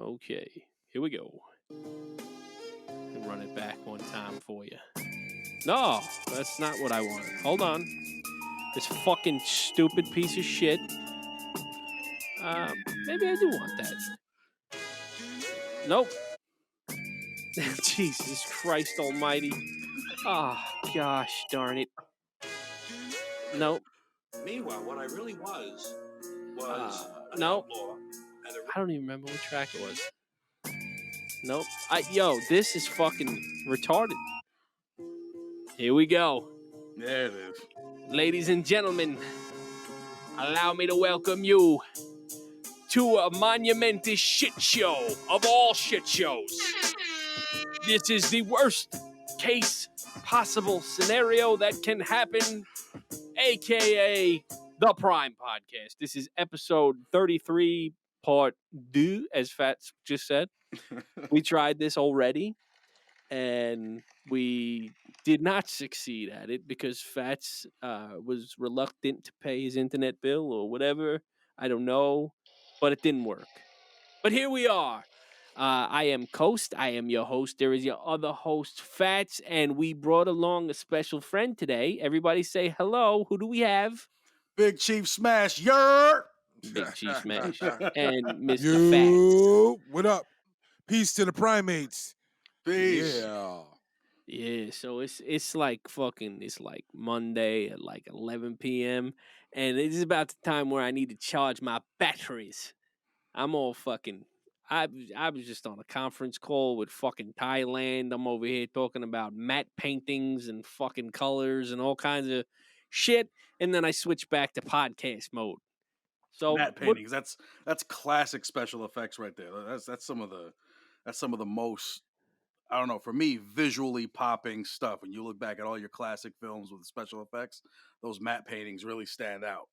Okay, here we go. And run it back one time for you. No, that's not what I wanted. Hold on. This fucking stupid piece of shit. Maybe I do want that. Nope. Jesus Christ almighty. Ah, gosh darn it. Nope. Meanwhile, what I really was an nope. outlaw. I don't even remember what track it was. Nope. This is fucking retarded. Here we go. There it is. Ladies and gentlemen, allow me to welcome you to a monumentous shit show of all shit shows. This is the worst case possible scenario that can happen, aka the Prime Podcast. This is episode 33, part Deux, as Fats just said. We tried this already, and we did not succeed at it because Fats was reluctant to pay his internet bill or whatever. I don't know, but it didn't work. But here we are. I am Coast. I am your host. There is your other host, Fats, and we brought along a special friend today. Everybody say hello. Who do we have? Big Chief Smash, yer! Big Chief Smash and Mr. Fats. What up? Peace to the primates. Peace. Yeah, so it's like Monday at like 11 p.m. and it is about the time where I need to charge my batteries. I'm all fucking. I was just on a conference call with fucking Thailand. I'm over here talking about matte paintings and fucking colors and all kinds of shit, and then I switch back to podcast mode. So matte paintings. That's classic special effects right there. That's some of the most, I don't know, for me, visually popping stuff. When you look back at all your classic films with special effects, those matte paintings really stand out.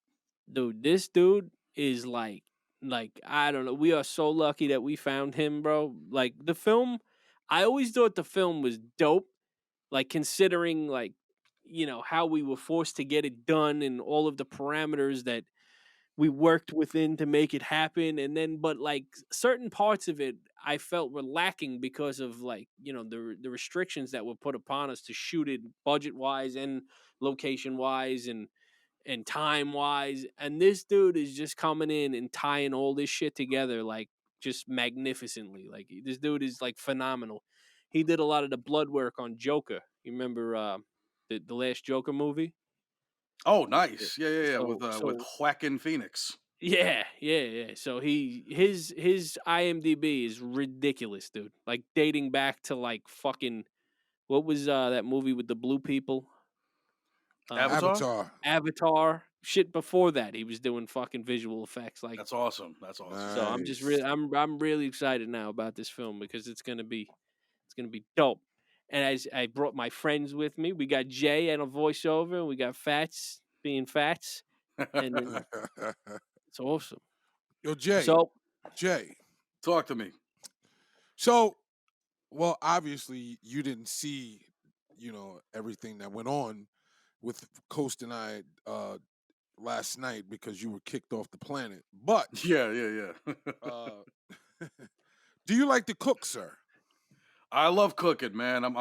Dude, this dude is like I don't know. We are so lucky that we found him, bro. Like the film, I always thought the film was dope. Like considering how we were forced to get it done and all of the parameters that we worked within to make it happen. And then, but like certain parts of it, I felt were lacking because of the restrictions that were put upon us to shoot it budget wise and location wise and time wise. And this dude is just coming in and tying all this shit together like just magnificently. Like this dude is like phenomenal. He did a lot of the blood work on Joker. You remember the last Joker movie? Oh, nice. Yeah. So, with Joaquin Phoenix. Yeah. So his IMDb is ridiculous, dude. Like dating back to like fucking what was that movie with the blue people? Avatar. Shit before that, he was doing fucking visual effects. Like that's awesome. Nice. So I'm just I'm really excited now about this film because it's gonna be dope. And as I brought my friends with me, we got Jay and a voiceover, and we got Fats being Fats, and it's awesome. Yo, Jay. Talk to me. So, well, obviously you didn't see, everything that went on with Coast and I last night because you were kicked off the planet. But yeah. Do you like to cook, sir? I love cooking, man. I'm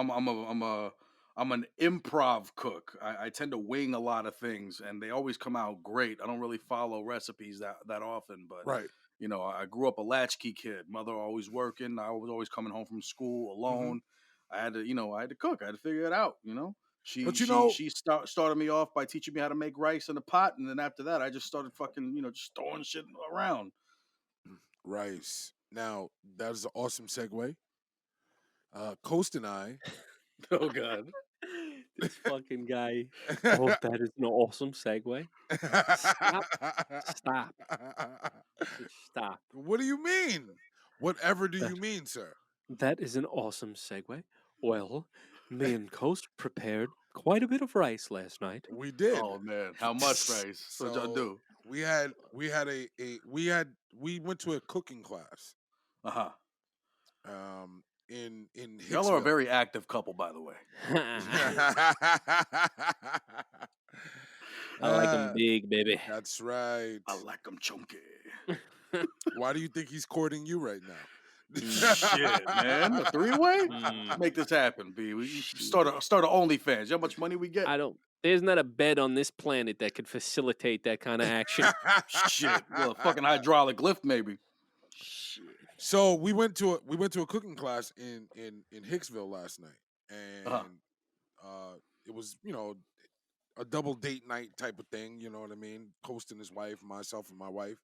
an improv cook. I tend to wing a lot of things, and they always come out great. I don't really follow recipes that often, but right. I grew up a latchkey kid. Mother always working. I was always coming home from school alone. Mm-hmm. I had to cook. I had to figure it out. She started me off by teaching me how to make rice in a pot, and then after that, I just started fucking just throwing shit around. Rice. Now that is an awesome segue. Coast and I. Oh God, this fucking guy. Oh, that is an awesome segue. Stop. What do you mean? Whatever do you mean, sir? That is an awesome segue. Well, me and Coast prepared quite a bit of rice last night. We did. Oh man, how much rice? What'd y'all do? We went to a cooking class. In Hicksville. Y'all are a very active couple, by the way. I like them big, baby. That's right. I like them chunky. Why do you think he's courting you right now? Shit, man. A three-way? Make this happen, B. We start a OnlyFans. You know how much money we get? There's not a bed on this planet that could facilitate that kind of action. Shit. Well, a fucking hydraulic lift, maybe. Shit. So we went to a cooking class in Hicksville last night, and it was a double date night type of thing. You know what I mean? Coast and his wife, myself and my wife,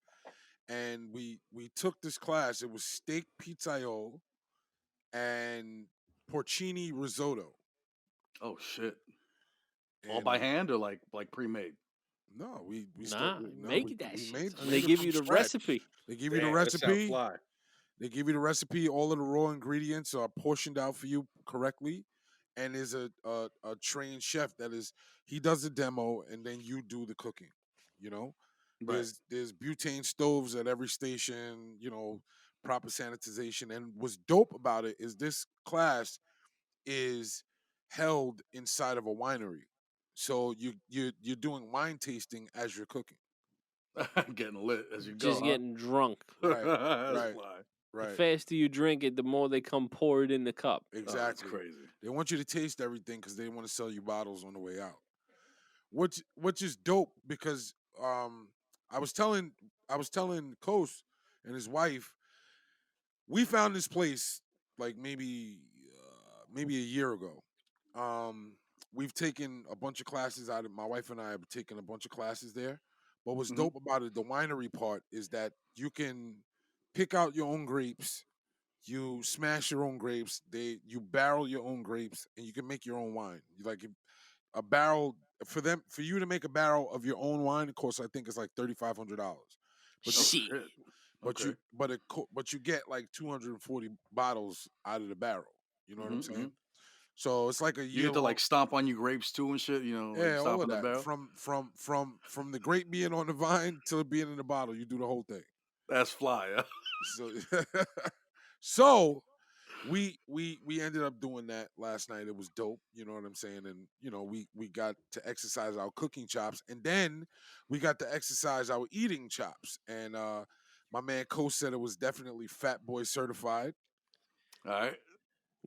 and we took this class. It was steak pizzaiolo and porcini risotto. Oh shit! All by hand or like pre-made? No, we make that shit. They give you the recipe. They give you the recipe. They give you the recipe. All of the raw ingredients are portioned out for you correctly, and there's a trained chef he does the demo, and then you do the cooking. You know, right. there's butane stoves at every station. You know, proper sanitization. And what's dope about it is this class is held inside of a winery, so you're doing wine tasting as you're cooking. Getting lit as you go. Just getting drunk. Right. The faster you drink it, the more they come pour it in the cup. Exactly. Oh, that's crazy. They want you to taste everything because they want to sell you bottles on the way out. Which is dope because I was telling Coast and his wife, we found this place like maybe a year ago. We've taken a bunch of classes out of my wife and I have taken a bunch of classes there. But what's dope about it, the winery part, is that you can pick out your own grapes, you smash your own grapes, you barrel your own grapes, and you can make your own wine. Like a barrel for you to make a barrel of your own wine, of course, I think it's like $3,500. But you get like 240 bottles out of the barrel. You know what I'm saying? So it's like a year. You get to like stomp on your grapes too and shit. You know, yeah, like all of the that. barrel. From the grape being on the vine to it being in the bottle, you do the whole thing. That's fly. Yeah? So we ended up doing that last night. It was dope. You know what I'm saying? And we got to exercise our cooking chops, and then we got to exercise our eating chops. And my man Coach said it was definitely Fat Boy certified. All right.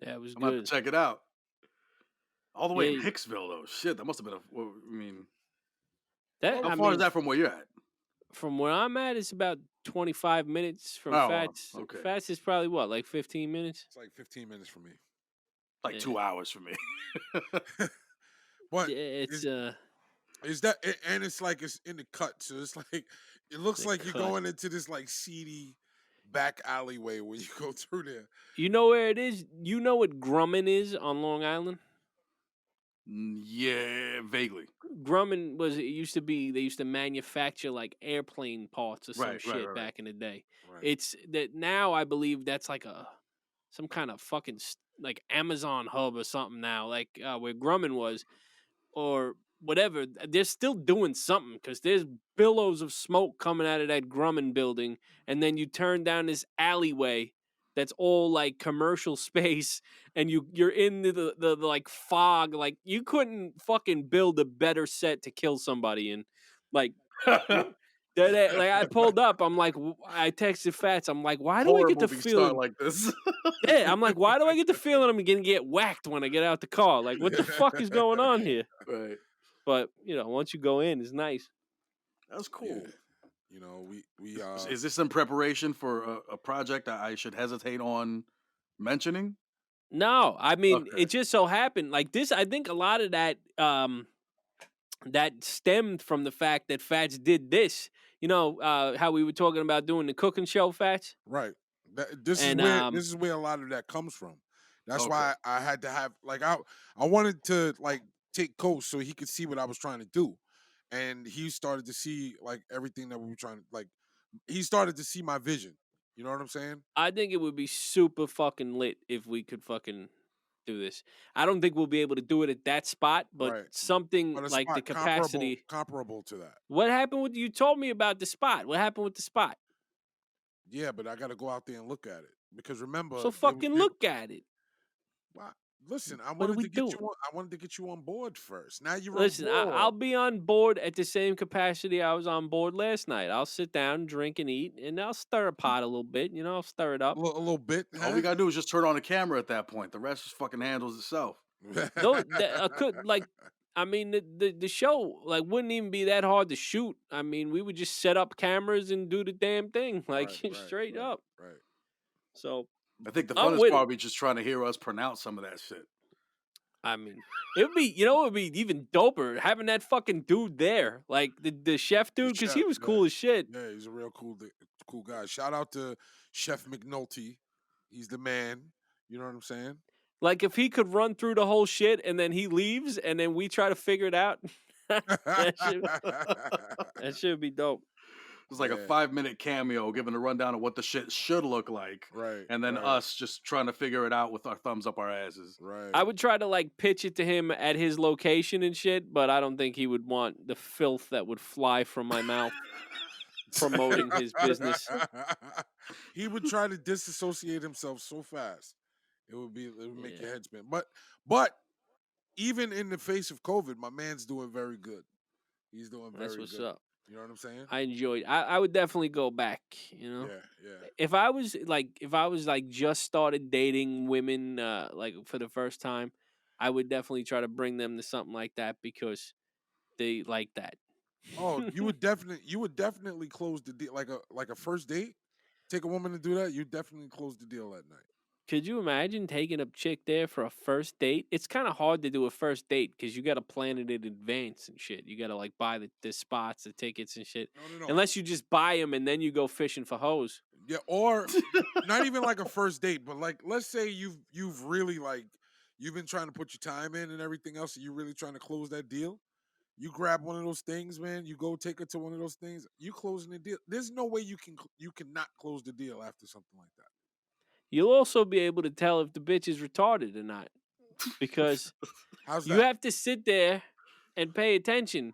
Yeah, it was I'm good. about to check it out. All the way in Hicksville, though. Shit, that must have been how far is that from where you're at? From where I'm at, it's about 25 minutes from Fats. Okay. Fats is probably what, like 15 minutes? It's like 15 minutes for me. Like 2 hours for me. But it's is that, and it's like it's in the cut, so it's like it looks like you're going into this like seedy back alleyway when you go through there. You know where it is? You know what Grumman is on Long Island? Yeah, vaguely. Grumman they used to manufacture like airplane parts or some shit back in the day. Right. It's that now I believe that's like some kind of fucking like Amazon hub or something now, like where Grumman was or whatever. They're still doing something because there's billows of smoke coming out of that Grumman building, and then you turn down this alleyway that's all like commercial space, and you're in the like fog. Like you couldn't fucking build a better set to kill somebody in. Like like I pulled up. I'm like, I texted Fats. I'm like, why do I get the feeling like this? Yeah, I'm like, why do I get the feeling I'm gonna get whacked when I get out the car? Like, what the fuck is going on here? Right. But once you go in, it's nice. That's cool. Yeah. We is this in preparation for a project that I should hesitate on mentioning? No, I mean it just so happened like this. I think a lot of that that stemmed from the fact that Fats did this. How we were talking about doing the cooking show, Fats. Right. This is where a lot of that comes from. That's why I had to have like I wanted to like take Coach so he could see what I was trying to do. And he started to see like everything that we were trying to like. He started to see my vision. You know what I'm saying? I think it would be super fucking lit if we could fucking do this. I don't think we'll be able to do it at that spot, but something like the capacity comparable to that. What happened with you? Told me about the spot. What happened with the spot? Yeah, but I got to go out there and look at it because remember. So fucking look at it. Listen, I What are wanted we to get doing? you on. I wanted to get you on board first. Now you're Listen, on board. I'll be on board at the same capacity I was on board last night. I'll sit down, drink, and eat, and I'll stir a pot a little bit. I'll stir it up. A little bit. All we gotta do is just turn on the camera at that point. The rest just fucking handles itself. Though could like, I mean, the show like wouldn't even be that hard to shoot. I mean, we would just set up cameras and do the damn thing, like straight up. Right. So I think the I'm fun is with it. probably just trying to hear us pronounce some of that shit. I mean, it would be, it would be even doper having that fucking dude there, like the chef dude, because he was cool as shit. Yeah, he's a real cool guy. Shout out to Chef McNulty. He's the man. You know what I'm saying? Like if he could run through the whole shit and then he leaves and then we try to figure it out, that shit would be dope. It's like a 5-minute cameo giving a rundown of what the shit should look like. Right. And then us just trying to figure it out with our thumbs up our asses. Right. I would try to like pitch it to him at his location and shit, but I don't think he would want the filth that would fly from my mouth promoting his business. He would try to disassociate himself so fast. It would make your head spin. But even in the face of COVID, my man's doing very good. He's doing very good. That's what's up. You know what I'm saying? I enjoyed. I would definitely go back. Yeah. If I was like just started dating women like for the first time, I would definitely try to bring them to something like that because they like that. Oh, you would definitely close the deal like a first date. Take a woman to do that, you definitely close the deal that night. Could you imagine taking a chick there for a first date? It's kind of hard to do a first date because you got to plan it in advance and shit. You got to like buy the spots, the tickets and shit. No. Unless you just buy them and then you go fishing for hoes. Yeah, or not even like a first date, but like let's say you've really like you've been trying to put your time in and everything else, and you're really trying to close that deal. You grab one of those things, man. You go take her to one of those things. You closing the deal. There's no way you cannot close the deal after something like that. You'll also be able to tell if the bitch is retarded or not because you have to sit there and pay attention.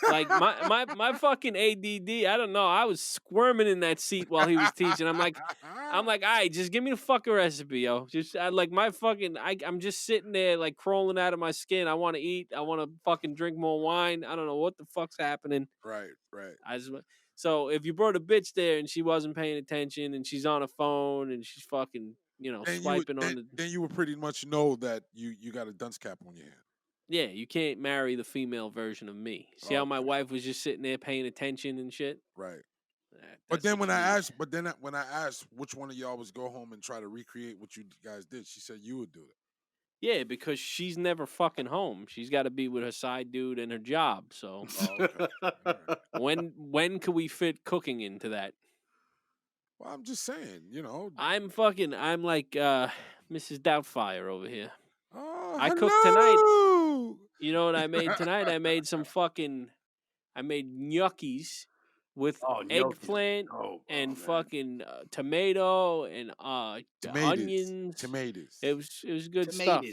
Like my fucking ADD, I don't know. I was squirming in that seat while he was teaching. I'm like, all right, just give me the fucking recipe, yo. I'm just sitting there like crawling out of my skin. I want to eat. I want to fucking drink more wine. I don't know what the fuck's happening. Right. So if you brought a bitch there and she wasn't paying attention and she's on a phone and she's fucking, swiping then you would pretty much know that you got a dunce cap on your hand. Yeah, you can't marry the female version of me. See how my wife was just sitting there paying attention and shit? Right. But then when I asked which one of y'all was go home and try to recreate what you guys did, she said you would do it. Yeah, because she's never fucking home. She's got to be with her side dude and her job. So when can we fit cooking into that? Well, I'm just saying, I'm like Mrs. Doubtfire over here. Oh, I cooked tonight. You know what I made tonight? I made gnocchis with eggplant and fucking tomato and onions. Tomatoes. It was good stuff.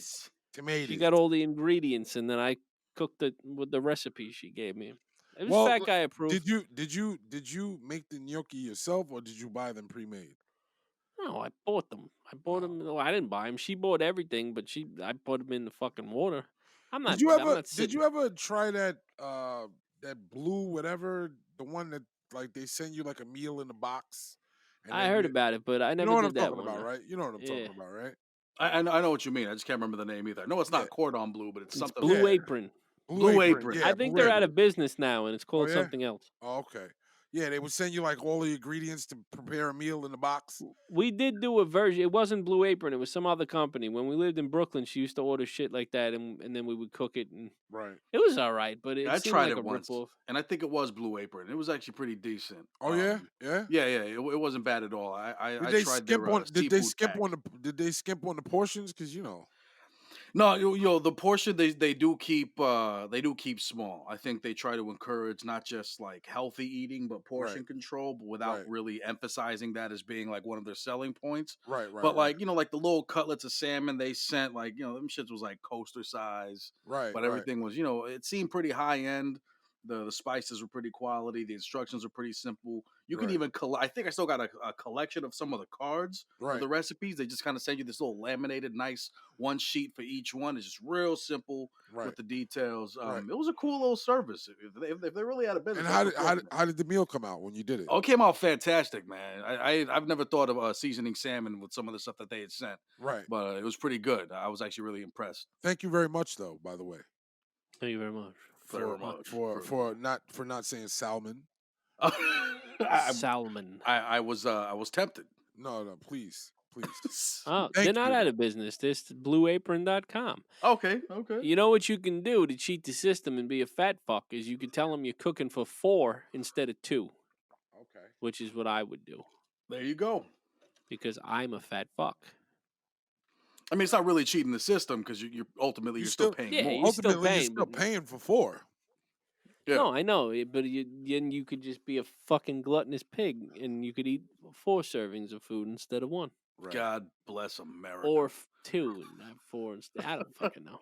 Tomatoes. She got all the ingredients, and then I cooked it with the recipe she gave me. It was Fat Guy approved. Did you make the gnocchi yourself, or did you buy them pre-made? No, I bought them. No, I didn't buy them. She bought everything, but I put them in the fucking water. Did you ever try that that blue whatever, the one that like they send you like a meal in a box? I heard about it, but I never did that one. Right? You know what I'm talking about, right? I know what you mean. I just can't remember the name either. No, it's not cordon bleu, but it's something. Blue Apron. Blue Apron. I think they're out of business now, and it's called something else. Oh, okay. Yeah, they would send you like all the ingredients to prepare a meal in the box. We did do a version. It wasn't Blue Apron. It was some other company. When we lived in Brooklyn, she used to order shit like that, and then we would cook it. And right. It was all right, but I tried like it once, and I think it was Blue Apron. It was actually pretty decent. Oh yeah. It wasn't bad at all. I tried Did they skip on the portions? Because No, the portion they do keep small. I think they try to encourage not just like healthy eating, but portion control, but without really emphasizing that as being like one of their selling points. Right. But like like the little cutlets of salmon they sent, like them shits was like coaster size. Right. But everything was it seemed pretty high end. The spices were pretty quality. The instructions are pretty simple. You can Right. even I think I still got a collection of some of the cards of the Right. recipes. They just kind of send you this little laminated, nice one sheet for each one. It's just real simple Right. with the details. Right. It was a cool little service. If they really had a business. And how did the meal come out when you did it? Oh, it came out fantastic, man. I've never thought of seasoning salmon with some of the stuff that they had sent, Right. but it was pretty good. I was actually really impressed. Thank you very much, though. By the way, Thank you very much. for not saying salmon. Salmon. I was tempted. No, please. Oh, Thank they're not you. out of business. There's blueapron.com. Okay. You know what you can do to cheat the system and be a fat fuck is you could tell them you're cooking for 4 instead of 2. Okay. Which is what I would do. There you go. Because I'm a fat fuck. I mean, it's not really cheating the system because you're ultimately still paying more. You're still Ultimately, paying, you're still but- paying for 4. Yeah. No, I know, but then you could just be a fucking gluttonous pig and you could eat 4 servings of food instead of 1. Right. God bless America. Or 2 and not 4 instead. I don't fucking know.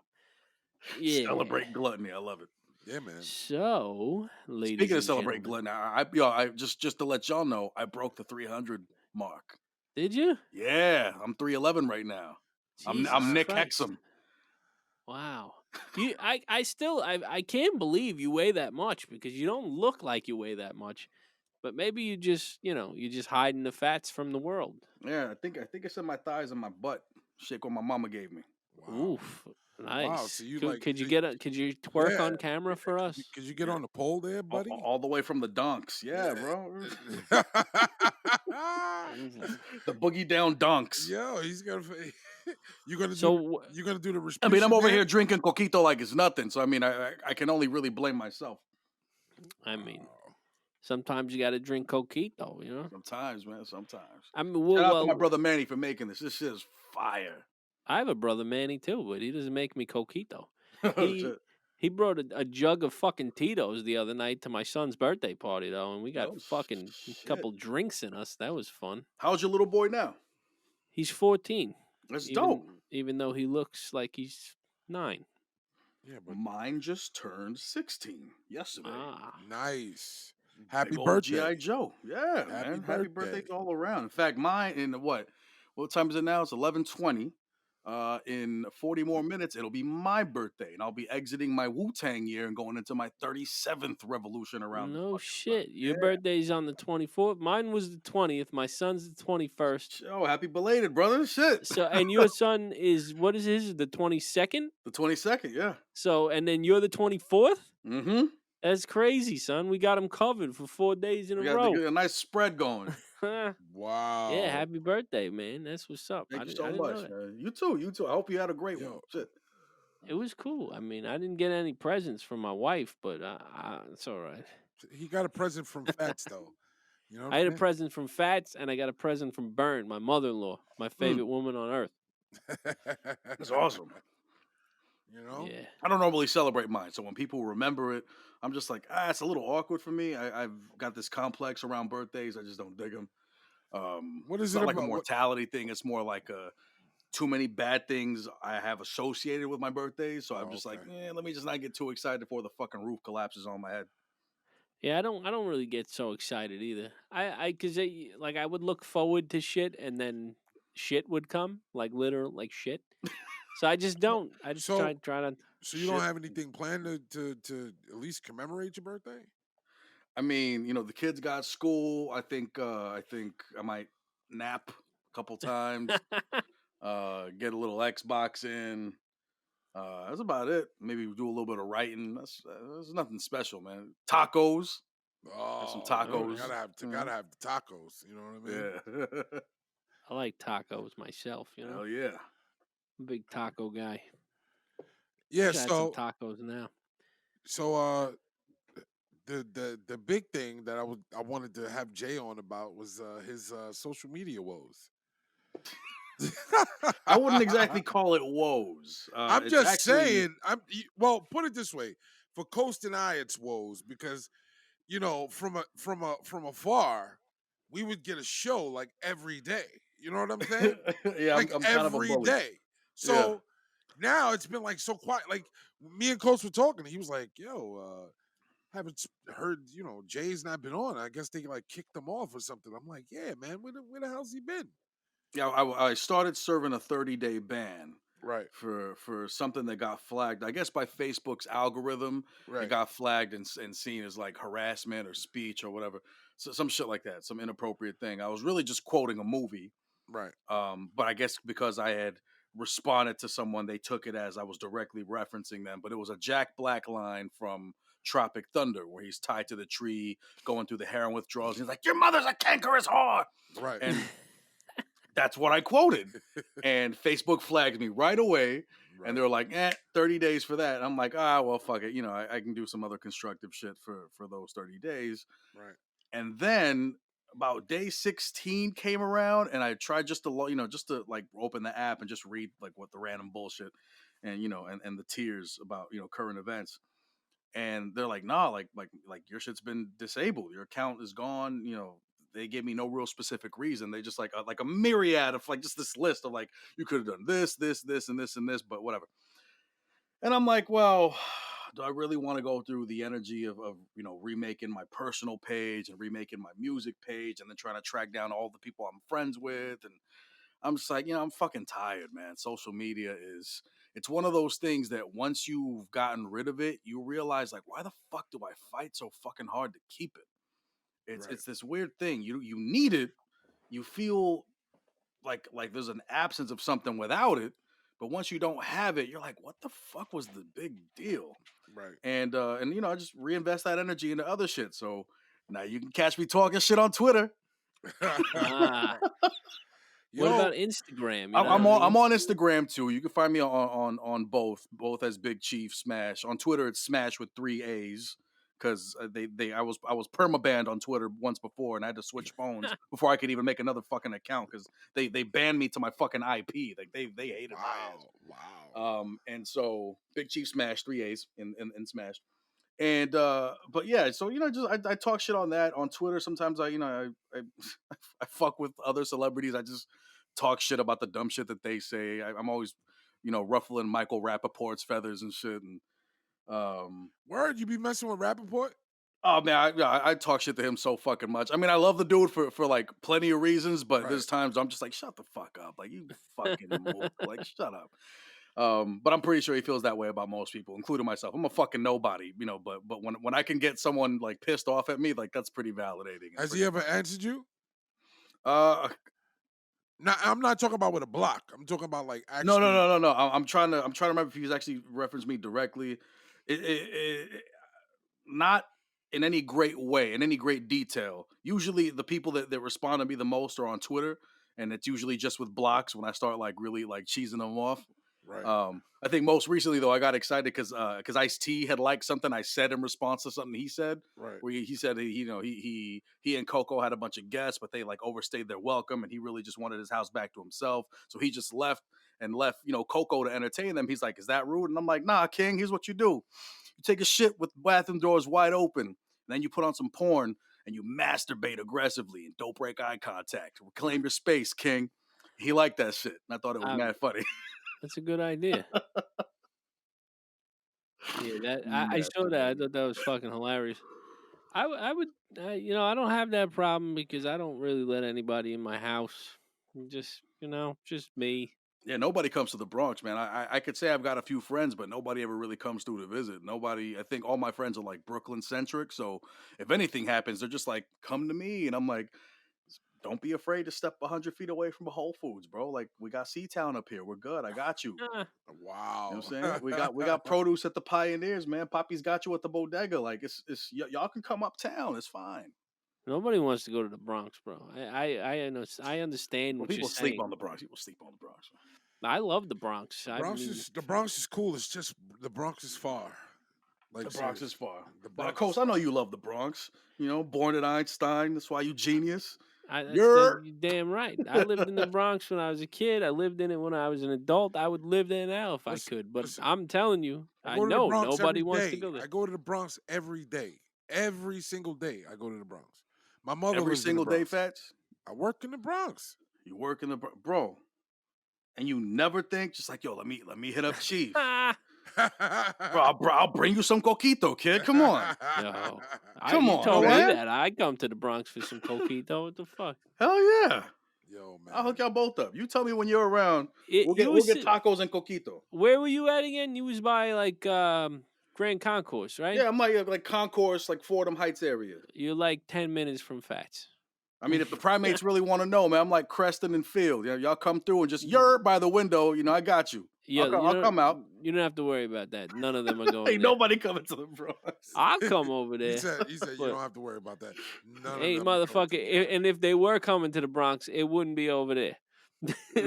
Yeah. Celebrate gluttony. I love it. Yeah, man. So, ladies Speaking of and celebrate gentlemen. gluttony, I just to let y'all know, I broke the 300 mark. Did you? Yeah, I'm 311 right now. Jesus I'm Nick Christ. Hexum. Wow. I can't believe you weigh that much because you don't look like you weigh that much. But maybe you just, you're just hiding the fats from the world. Yeah, I think it's in my thighs and my butt. Shake what my mama gave me. Wow. Oof. Nice. Wow, so you could you twerk on camera for us? Could you get on the pole there, buddy? All the way from the dunks. Yeah, bro. The boogie down dunks. Yo, he's gonna. You're gonna do the respect. I mean, I'm over here drinking coquito like it's nothing. So I mean, I can only really blame myself. I mean, sometimes you got to drink coquito, Sometimes, man. Sometimes. I mean, Shout out to my brother Manny for making this. This shit is fire. I have a brother Manny too, but he doesn't make me coquito. Shit. He brought a jug of fucking Tito's the other night to my son's birthday party, though, and we got fucking couple drinks in us. That was fun. How's your little boy now? He's 14. That's dope. Even though he looks like he's 9. Yeah, but mine just turned 16 yesterday. Nice. Happy Big old birthday, G.I. Joe. Yeah, man. Happy birthday all around. In fact, mine in what time is it now? It's 11:20. In 40 more minutes, it'll be my birthday, and I'll be exiting my Wu-Tang year and going into my 37th revolution around. No shit. Your birthday's on the 24th. Mine was the 20th. My son's the 21st. Oh, happy belated, brother. Shit. So, and your son is, what is his? The 22nd? The 22nd, yeah. So, and then you're the 24th? Mm-hmm. That's crazy, son. We got him covered for 4 days in a row. A nice spread going. Wow. Yeah, happy birthday, man. That's what's up. Thank you so much, man. You too. I hope you had a great one. Shit. It was cool. I mean, I didn't get any presents from my wife, but it's all right. He got a present from Fats, though. You know, I had a present from Fats, and I got a present from Bern, my mother-in-law, my favorite woman on earth. That's awesome. You know? Yeah. I don't normally celebrate mine, so when people remember it, I'm just like, it's a little awkward for me. I've got this complex around birthdays. I just don't dig them. What is it's it not like a about- mortality thing. It's more like too many bad things I have associated with my birthday. So I'm just like, let me just not get too excited before the fucking roof collapses on my head. Yeah, I don't really get so excited either. Because I would look forward to shit, and then shit would come, like literal, like shit. So I just don't. I just try to. So you don't have anything planned to at least commemorate your birthday? I mean, the kids got school. I think I might nap a couple times. Get a little Xbox in. That's about it. Maybe do a little bit of writing. That's nothing special, man. Tacos. Oh, some tacos. Gotta have the tacos. You know what I mean? Yeah. I like tacos myself. Hell yeah. I'm a big taco guy. Yeah. Wish I had some tacos now. So the big thing that I wanted to have Jay on about was his social media woes. I wouldn't exactly call it woes. I'm just saying. Well, put it this way: for Coast and I, it's woes because from afar, we would get a show like every day. You know what I'm saying? Yeah, like I'm kind of a every bully. day. So now it's been like so quiet. Like me and Coast were talking. He was like, "Yo, haven't heard, Jay's not been on. I guess they like kicked him off or something. I'm like, yeah, man, where the hell's he been? Yeah, I started serving a 30-day ban. Right. For something that got flagged, I guess by Facebook's algorithm, Right. it got flagged and seen as like harassment or speech or whatever, so some shit like that, some inappropriate thing. I was really just quoting a movie, Right. but I guess because I had responded to someone, they took it as I was directly referencing them. But it was a Jack Black line from Tropic Thunder where he's tied to the tree, going through the heroin withdrawals. He's like, "Your mother's a cankerous whore," Right. and that's what I quoted. And Facebook flagged me right away. Right. And they were like, 30 days for that. And I'm like, well, fuck it. I can do some other constructive shit for those 30 days. Right. And then about day 16 came around, and I tried just to like open the app and just read like what the random bullshit and, and the tiers about, current events. And they're like, nah, like your shit's been disabled. Your account is gone. They gave me no real specific reason. They just like a myriad of like just this list of like, you could have done this, this, this, and this, and this, but whatever. And I'm like, well, do I really want to go through the energy of remaking my personal page and remaking my music page and then trying to track down all the people I'm friends with? And I'm just like, I'm fucking tired, man. Social media it's one of those things that once you've gotten rid of it, you realize like, why the fuck do I fight so fucking hard to keep it? It's this weird thing. You need it. You feel like there's an absence of something without it. But once you don't have it, you're like, what the fuck was the big deal? Right. And I just reinvest that energy into other shit. So now you can catch me talking shit on Twitter. What about Instagram? I'm on Instagram too. You can find me on both as Big Chief Smash. On Twitter, it's Smash with 3 A's. Because I was permabanned on Twitter once before, and I had to switch phones before I could even make another fucking account because they banned me to my fucking IP. Like they hated my ass. Wow. And so Big Chief Smash 3 A's in Smash, and but yeah, so I talk shit on that on Twitter. Sometimes I I fuck with other celebrities. I just talk shit about the dumb shit that they say. I'm always ruffling Michael Rappaport's feathers and shit and. Word, you be messing with Rappaport? Oh man, I talk shit to him so fucking much. I mean, I love the dude for like plenty of reasons, but there's times I'm just like, shut the fuck up, like you fucking mook. Like shut up. But I'm pretty sure he feels that way about most people, including myself. I'm a fucking nobody, but when I can get someone like pissed off at me, like that's pretty validating. Has he ever answered you? No, I'm not talking about with a block. I'm talking about like actually. No. I'm trying to remember if he's actually referenced me directly. Not in any great way, in any great detail. Usually the people that respond to me the most are on Twitter, and it's usually just with blocks when I start like really like cheesing them off. Right. I think most recently though I got excited because Ice-T had liked something I said in response to something he said. Right. Where he said he and Coco had a bunch of guests, but they like overstayed their welcome, and he really just wanted his house back to himself. So he just left Coco to entertain them. He's like, is that rude? And I'm like, nah, King. Here's what you do: you take a shit with bathroom doors wide open, and then you put on some porn and you masturbate aggressively and don't break eye contact. Reclaim your space, King. He liked that shit, and I thought it was mad funny. That's a good idea. Yeah, I saw that. I thought that was fucking hilarious. I would, I don't have that problem because I don't really let anybody in my house. Just, just me. Yeah, nobody comes to the Bronx, man. I could say I've got a few friends, but nobody ever really comes through to visit. Nobody, I think all my friends are like Brooklyn centric. So if anything happens, they're just like, come to me. And I'm like, don't be afraid to step 100 feet away from a Whole Foods, bro. Like we got C-Town up here. We're good. I got you. Wow. You know what I'm saying? We got produce at the Pioneers, man. Poppy's got you at the bodega. Like it's y'all can come uptown. It's fine. Nobody wants to go to the Bronx, bro. I understand what people you're saying. sleep on the Bronx. People sleep on the Bronx. I love the Bronx. The Bronx is cool. It's just the Bronx is far. Like the Bronx is far. But of course, I know you love the Bronx. Born at Einstein. That's why you genius. You're damn right. I lived in the Bronx when I was a kid. I lived in it when I was an adult. I would live there now if I could. But I'm telling you, I know nobody wants to go there. I go to the Bronx every day. Every single day I go to the Bronx. My mother every single day, Fats? I work in the Bronx. You work in the Bro. And you never think, just like, yo, let me hit up Chief. Bro, I'll bring you some coquito, kid. Come on. Yo, Come you on, told me man. that. I'd come to the Bronx for some coquito. What the fuck? Hell yeah. Yo, man. I'll hook y'all both up. You tell me when you're around. We'll You get tacos and coquito. Where were you at again? You was by like Grand Concourse, right? Yeah, I might like Concourse, like Fordham Heights area. You're like 10 minutes from Fats. I mean, if the primates really want to know, man, I'm like Creston and Field. Y'all come through and just by the window. I got you. Yeah, I'll come out. You don't have to worry about that. None of them are going Ain't there. nobody coming to the Bronx. I'll come over there. He said you don't have to worry about that. Ain't motherfucker. And if they were coming to the Bronx, it wouldn't be over there.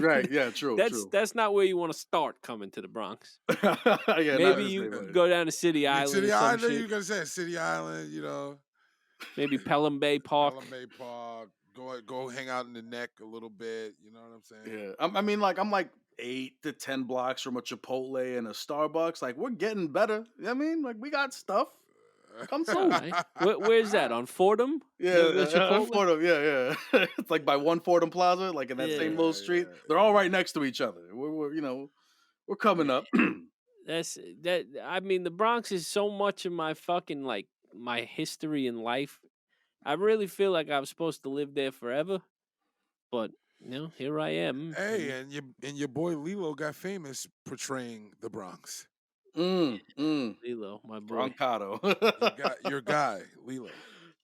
Right? Yeah, true. That's not where you want to start coming to the Bronx. Yeah, maybe you go down to City Island. City or some Island, shit. you're gonna say City Island, Maybe Pelham Bay Park. Pelham Bay Park. Go hang out in the neck a little bit. You know what I'm saying? Yeah, I mean, like I'm like 8 to 10 blocks from a Chipotle and a Starbucks. Like we're getting better. I mean, like we got stuff. Come through. Right. Where's that? On Fordham? Yeah, Chipotle? Fordham. Yeah. It's like by one Fordham Plaza, like in that same little street. They're all right next to each other. We're coming up. That's that. I mean, the Bronx is so much of my fucking like my history in life. I really feel like I was supposed to live there forever, but here I am. Hey, and your boy Lilo got famous portraying the Bronx. Lilo, my boy. Broncato. Your guy, Lilo.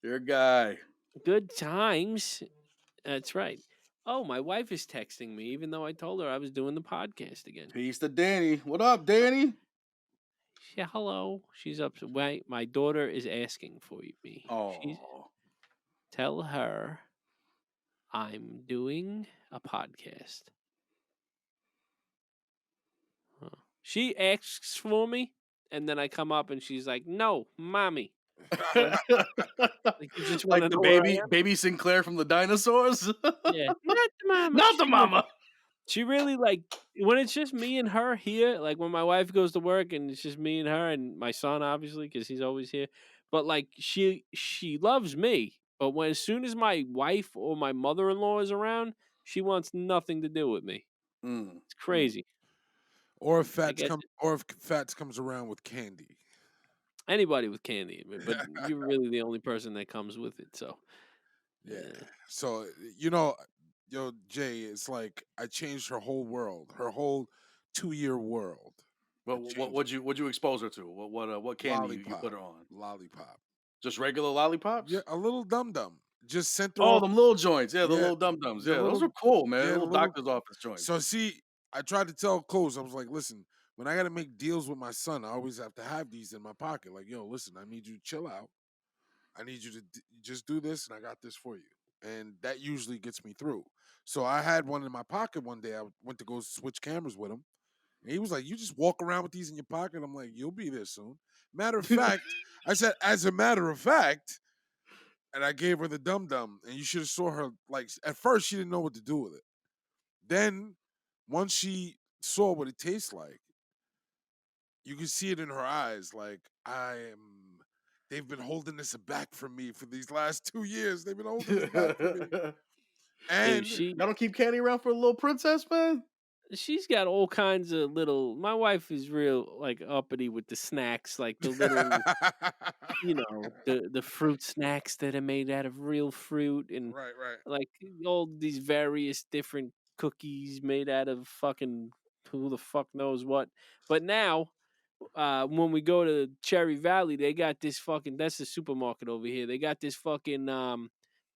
Your guy. Good times. That's right. Oh, my wife is texting me, even though I told her I was doing the podcast again. Peace to Danny. What up, Danny? Yeah, hello. She's up. Wait, my daughter is asking for me. Oh. Tell her I'm doing a podcast. Huh. She asks for me, and then I come up, and she's like, "No, mommy." Like the baby Sinclair from the dinosaurs. Yeah, not the mama. Not the mama. She really when it's just me and her here. Like when my wife goes to work, and it's just me and her, and my son, obviously, because he's always here. But like she loves me. But as soon as my wife or my mother-in-law is around, she wants nothing to do with me. It's crazy. Or if Fats comes around with candy. Anybody with candy, but you're really the only person that comes with it. So yeah. So yo, Jay, it's like I changed her whole world, her whole 2-year world. What'd you expose her to? What candy you put her on? Lollipop. Just regular lollipops? Yeah, a little dum-dum. Just sent her. Oh, them little joints. Yeah, the little dum-dums. Yeah, those are cool, man. Yeah, little doctor's office joints. So see, I tried to tell Coles, I was like, listen, when I got to make deals with my son, I always have to have these in my pocket. Like, yo, listen, I need you to chill out. I need you to just do this, and I got this for you. And that usually gets me through. So I had one in my pocket one day. I went to go switch cameras with him. And he was like, you just walk around with these in your pocket? I'm like, you'll be there soon. Matter of fact, I said, as a matter of fact, and I gave her the dum-dum. And you should have saw her, like, at first she didn't know what to do with it. Then, once she saw what it tastes like, you can see it in her eyes. Like, they've been holding this back from me for these last 2 years. They've been holding this back from me. And y'all don't keep candy around for a little princess, man? She's got all kinds of little. My wife is real like uppity with the snacks, like the little, the fruit snacks that are made out of real fruit, and right, like all these various different cookies made out of fucking who the fuck knows what. But now, when we go to Cherry Valley, they got this fucking. That's the supermarket over here. They got this fucking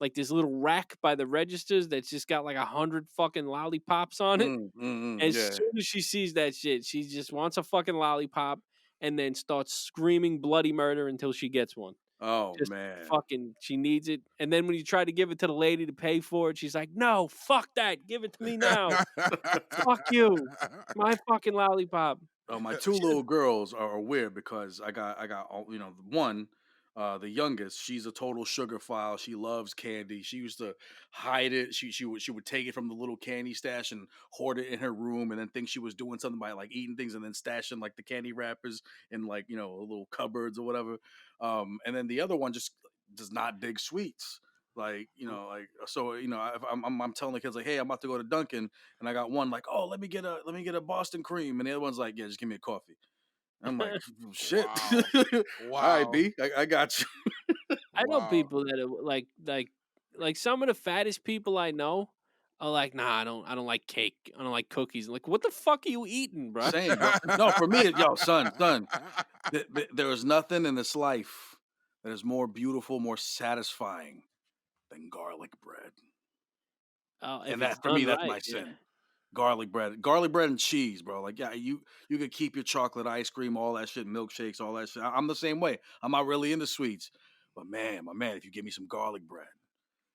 like this little rack by the registers that's just got like 100 fucking lollipops on it. As soon as she sees that shit, she just wants a fucking lollipop and then starts screaming bloody murder until she gets one. Oh, just man. Fucking, she needs it. And then when you try to give it to the lady to pay for it, she's like, no, fuck that. Give it to me now. Fuck you. My fucking lollipop. Oh, my 2 little girls are weird because I got one, the youngest, she's a total sugarphile. She loves candy. She used to hide it. She would take it from the little candy stash and hoard it in her room, and then think she was doing something by like eating things and then stashing like the candy wrappers in like little cupboards or whatever. And then the other one just does not dig sweets. I'm telling the kids like, hey, I'm about to go to Dunkin', and I got one like, oh, let me get a Boston cream, and the other one's like, yeah, just give me a coffee. I'm like, shit. Wow. All right, B, I got you. I know people that are like some of the fattest people I know are like, nah, I don't like cake. I don't like cookies. Like, what the fuck are you eating, bro? Same, bro. No, for me, yo, son, there is nothing in this life that is more beautiful, more satisfying than garlic bread. If And it's that, for me, done that's my right, yeah. sin. Garlic bread and cheese, bro. Like, yeah, you could keep your chocolate ice cream, all that shit, milkshakes, all that shit. I'm the same way. I'm not really into sweets, but man, my man, if you give me some garlic bread,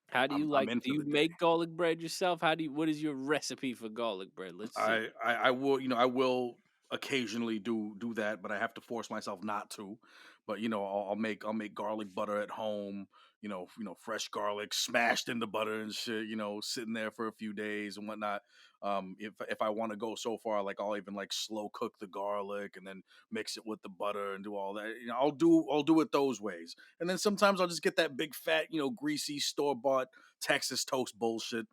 How do you I'm like? in Do for you the day. make garlic bread yourself? What is your recipe for garlic bread? Let's see. I will, I will occasionally do that, but I have to force myself not to. But I'll make garlic butter at home. Fresh garlic smashed in the butter and shit. Sitting there for a few days and whatnot. If I want to go so far, like I'll even like slow cook the garlic and then mix it with the butter and do all that. I'll do it those ways. And then sometimes I'll just get that big fat, greasy store bought Texas toast bullshit.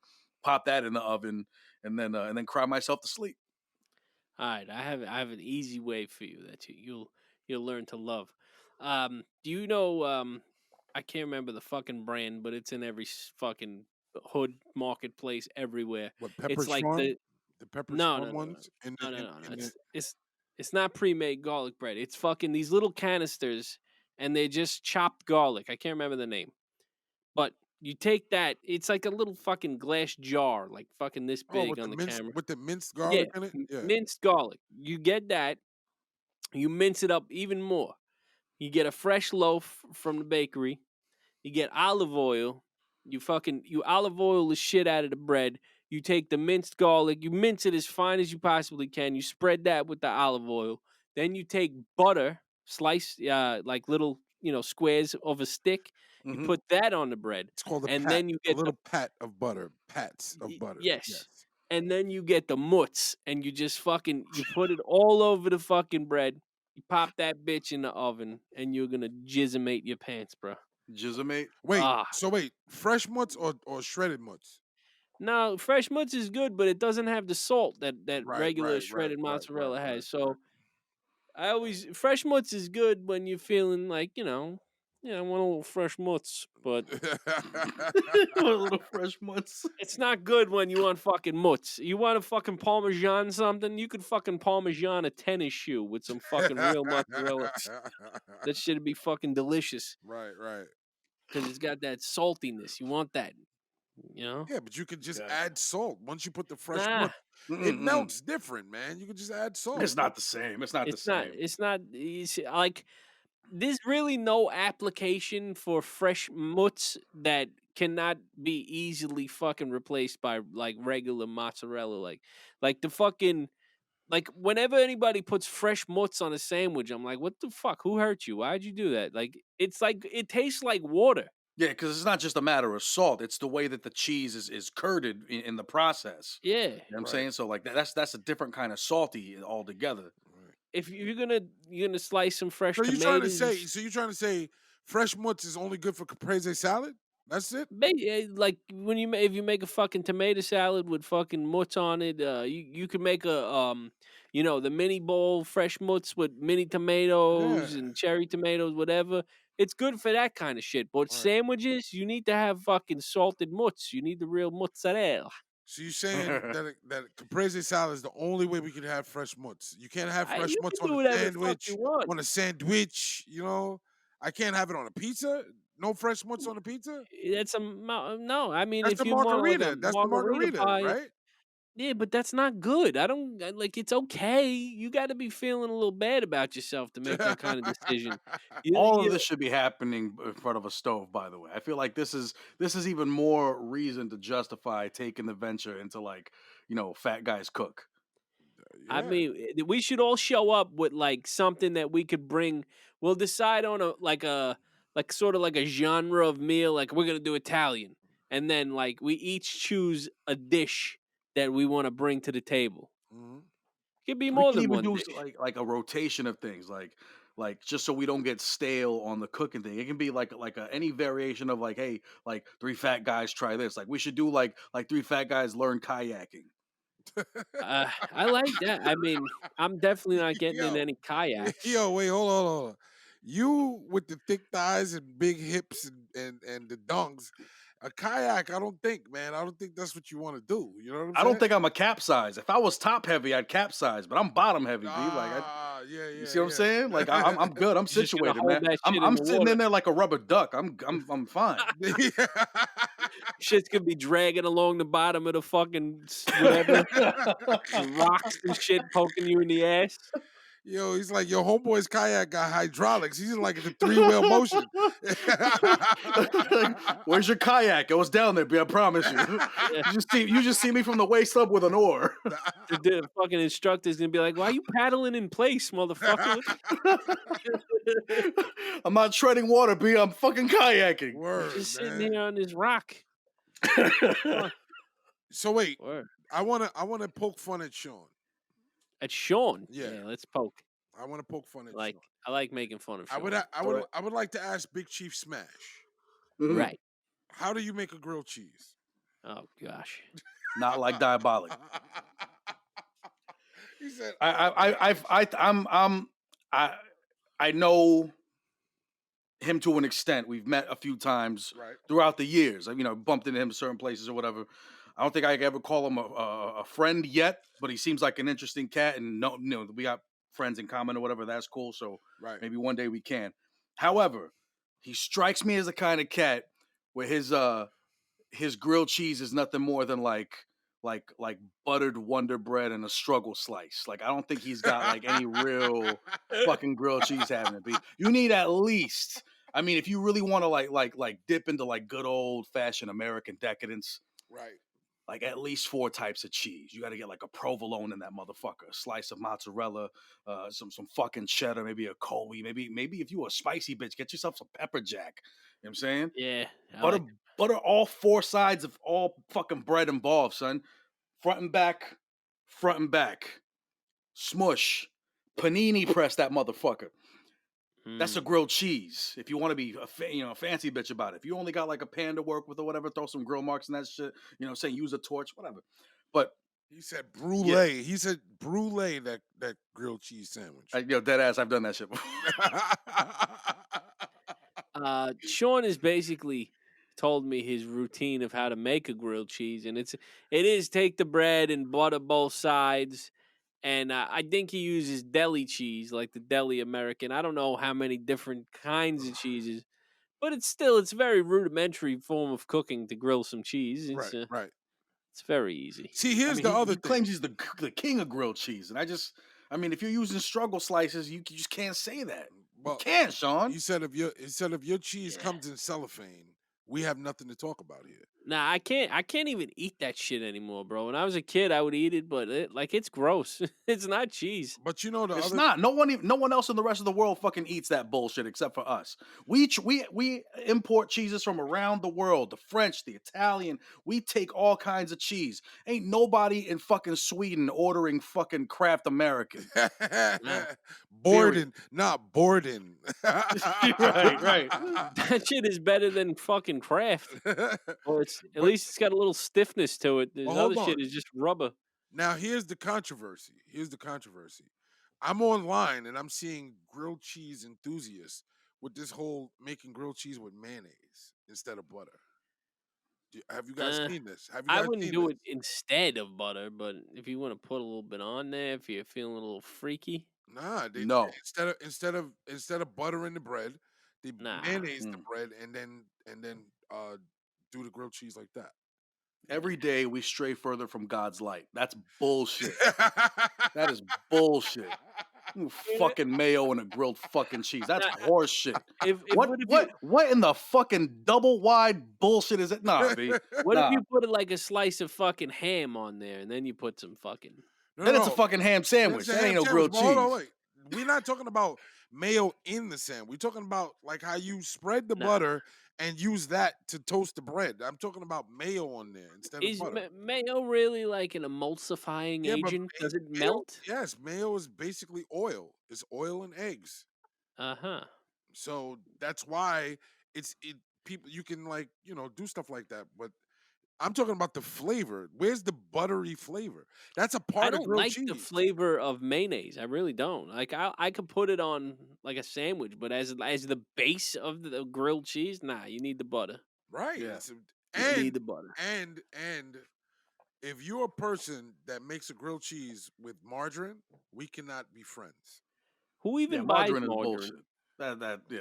Pop that in the oven and then cry myself to sleep. All right, I have an easy way for you that you'll learn to love. Do you know? I can't remember the fucking brand, but it's in every fucking hood marketplace everywhere. What, Pepper It's like Storm? The Pepper no, Storm no, no, ones? no, no, no, no. It's not pre-made garlic bread. It's fucking these little canisters, and they're just chopped garlic. I can't remember the name, but you take that. It's like a little fucking glass jar, like fucking this big on the camera. with the minced Yeah, garlic in it? Yeah. minced garlic. You get that. You mince it up even more. You get a fresh loaf from the bakery. You get olive oil. You olive oil the shit out of the bread. You take the minced garlic. You mince it as fine as you possibly can. You spread that with the olive oil. Then you take butter, slice like little squares of a stick. You put that on the bread. It's called and then you a get little pat of butter. Pats of butter. yes. And then you get the mutts, and you just you put it all over the fucking bread. You pop that bitch in the oven, and you're gonna jizzimate your pants, bro. Jizzimate? Wait, fresh mutts or shredded mutts? No, fresh mutts is good, but it doesn't have the salt that regular right, shredded mozzarella has. right. So fresh mutts is good when you're feeling like I want a little fresh mutts, but A little fresh mutts. it's not good when you want fucking mutts. You want to fucking Parmesan something? You could fucking Parmesan a tennis shoe with some fucking real mozzarella. That shit'd be fucking delicious. Right. Because it's got that saltiness. You want that, Yeah, but you could just Yeah. add salt. Once you put the fresh Nah, mutt, it melts different, man. You could just add salt. It's not the same. It's not the same. It's not. Like, there's really no application for fresh mutts that cannot be easily fucking replaced by like regular mozzarella. Like the fucking. Like, whenever anybody puts fresh mutts on a sandwich, I'm like, what the fuck? Who hurt you? Why'd you do that? Like, it's like, it tastes like water. Yeah, because it's not just a matter of salt. It's the way that the cheese is curded in the process. Yeah. You know what I'm saying? So, like, that's a different kind of salty altogether. If you're gonna slice some fresh So tomatoes. you're trying to say fresh mutts is only good for caprese salad? That's it? Like, if you make a fucking tomato salad with fucking mutts on it, you could make a the mini bowl fresh mutts with mini tomatoes and cherry tomatoes, whatever. It's good for that kind of shit. But sandwiches, you need to have fucking salted mutts. You need the real mozzarella. So you're saying that caprese salad is the only way we can have fresh mutts? You can't have fresh You mutts can on do a whatever the fuck sandwich. you want. On a sandwich, I can't have it on a pizza. No fresh mutts on a pizza. That's no. I mean, That's if the you want like margarita. a That's the margarita, pie, right? yeah, but that's not good. I don't like. It's okay. You got to be feeling a little bad about yourself to make that kind of decision. All of this should be happening in front of a stove, by the way. I feel like this is even more reason to justify taking the venture into like, fat guys cook. I mean, we should all show up with like something that we could bring. We'll decide on sort of like a genre of meal. Like, we're gonna do Italian, and then like we each choose a dish that we want to bring to the table. Could be We more can than even one do dish. like a rotation of things, like just so we don't get stale on the cooking thing. It can be like any variation of like, hey, like 3 fat guys try this. Like we should do like 3 fat guys learn kayaking. I like that. I mean, I'm definitely not getting in Yo, any kayaks. yo, wait, hold on. You with the thick thighs and big hips and the dunks, a kayak, I don't think, man. I don't think that's what you want to do. You know what I'm I don't saying? think I'm a capsize. If I was top heavy, I'd capsize, but I'm bottom heavy, B. Yeah, You yeah, see what I'm saying? Like I'm good. I'm You're just gonna situated, man. hold that I'm shit in I'm the sitting in water. there like a rubber duck. I'm fine. Shit's gonna be dragging along the bottom of the fucking whatever, rocks and shit poking you in the ass. Yo, he's like, your homeboy's kayak got hydraulics. He's in like the three-wheel motion. Where's your kayak? It was down there, B. I promise you. Yeah. You just see me from the waist up with an oar. The fucking instructor's gonna be like, "Why are you paddling in place, motherfucker?" I'm not treading water, B. I'm fucking kayaking. You're Word, just sitting man. here on this rock. So wait, Word. I wanna poke fun at Sean. At Sean. Yeah. Yeah, let's poke. I want to poke fun at Like Sean. I like making fun of I would Sean. I would like to ask Big Chief Smash. Mhm. Right. How do you make a grilled cheese? Oh gosh. Not like diabolic. He said, I know him to an extent. We've met a few times right. throughout the years. Bumped into him certain places or whatever. I don't think I could ever call him a friend yet, but he seems like an interesting cat, and we got friends in common or whatever. That's cool. So Right. maybe one day we can. However, he strikes me as the kind of cat where his grilled cheese is nothing more than like buttered Wonder Bread and a struggle slice. Like I don't think he's got like any real fucking grilled cheese having it. You need at least. I mean, if you really want to like dip into like good old fashioned American decadence, Right. like at least 4 types of cheese. You got to get like a provolone in that motherfucker, a slice of mozzarella, some fucking cheddar, maybe a Colby, maybe if you a spicy bitch, get yourself some pepper jack. You know what I'm saying? Yeah. I Butter like butter all 4 sides of all fucking bread involved, son. Front and back. Smush. Panini press that motherfucker. That's a grilled cheese. If you want to be a fancy bitch about it. If you only got like a pan to work with or whatever, throw some grill marks and that shit. Saying use a torch, whatever. But He said brulee. He said brulee that grilled cheese sandwich. dead ass, I've done that shit before. Sean has basically told me his routine of how to make a grilled cheese, and it is take the bread and butter both sides, and I think he uses deli cheese, like the deli American. I don't know how many different kinds of cheeses, but it's very rudimentary form of cooking to grill some cheese. It's right. it's very easy. See, here's the other he thing. claims he's the king of grilled cheese, and if you're using struggle slices, you just can't say that. Well, you can't, Sean. He said if your cheese comes in cellophane, we have nothing to talk about here. Nah, I can't even eat that shit anymore, bro. When I was a kid, I would eat it, but it's gross. It's not cheese. But you know It's not. No one else in the rest of the world fucking eats that bullshit except for us. We import cheeses from around the world. The French, the Italian. We take all kinds of cheese. Ain't nobody in fucking Sweden ordering fucking Kraft American. Borden, not Borden. right. That shit is better than fucking Kraft. Well, at least it's got a little stiffness to it. This Well, other hold shit on. is just rubber. Now here's the controversy. I'm online and I'm seeing grilled cheese enthusiasts with this whole making grilled cheese with mayonnaise instead of butter. Have you guys seen this? I wouldn't do it instead of butter, but if you want to put a little bit on there, if you're feeling a little freaky. Nah, No. instead of buttering the bread, they mayonnaise the Mm. bread and then do the grilled cheese like that. Every day we stray further from God's light. That's bullshit. That is bullshit. Fucking mayo and a grilled fucking cheese. That's horse shit. What in the fucking double wide bullshit is it? Nah, B. What if you put like a slice of fucking ham on there and then you put some fucking... Then it's a fucking ham sandwich. That ain't no grilled cheese. Hold on, wait. We're not talking about mayo in the sandwich. We're talking about like how you spread the butter and use that to toast the bread. I'm talking about mayo on there instead of butter. Is mayo really like an emulsifying agent? Does it melt? Yes, mayo is basically oil. It's oil and eggs. Uh-huh. So that's why people you can do stuff like that, but I'm talking about the flavor. Where's the buttery flavor? That's a I part of don't grilled like the cheese. flavor of mayonnaise. I really don't. Like I could put it on like a sandwich, but as the base of the grilled cheese, nah, you need the butter. Right. Yeah. You need And the butter. and if you're a person that makes a grilled cheese with margarine, we cannot be friends. Who Yeah, even buys margarine is margarine? bullshit. Yeah.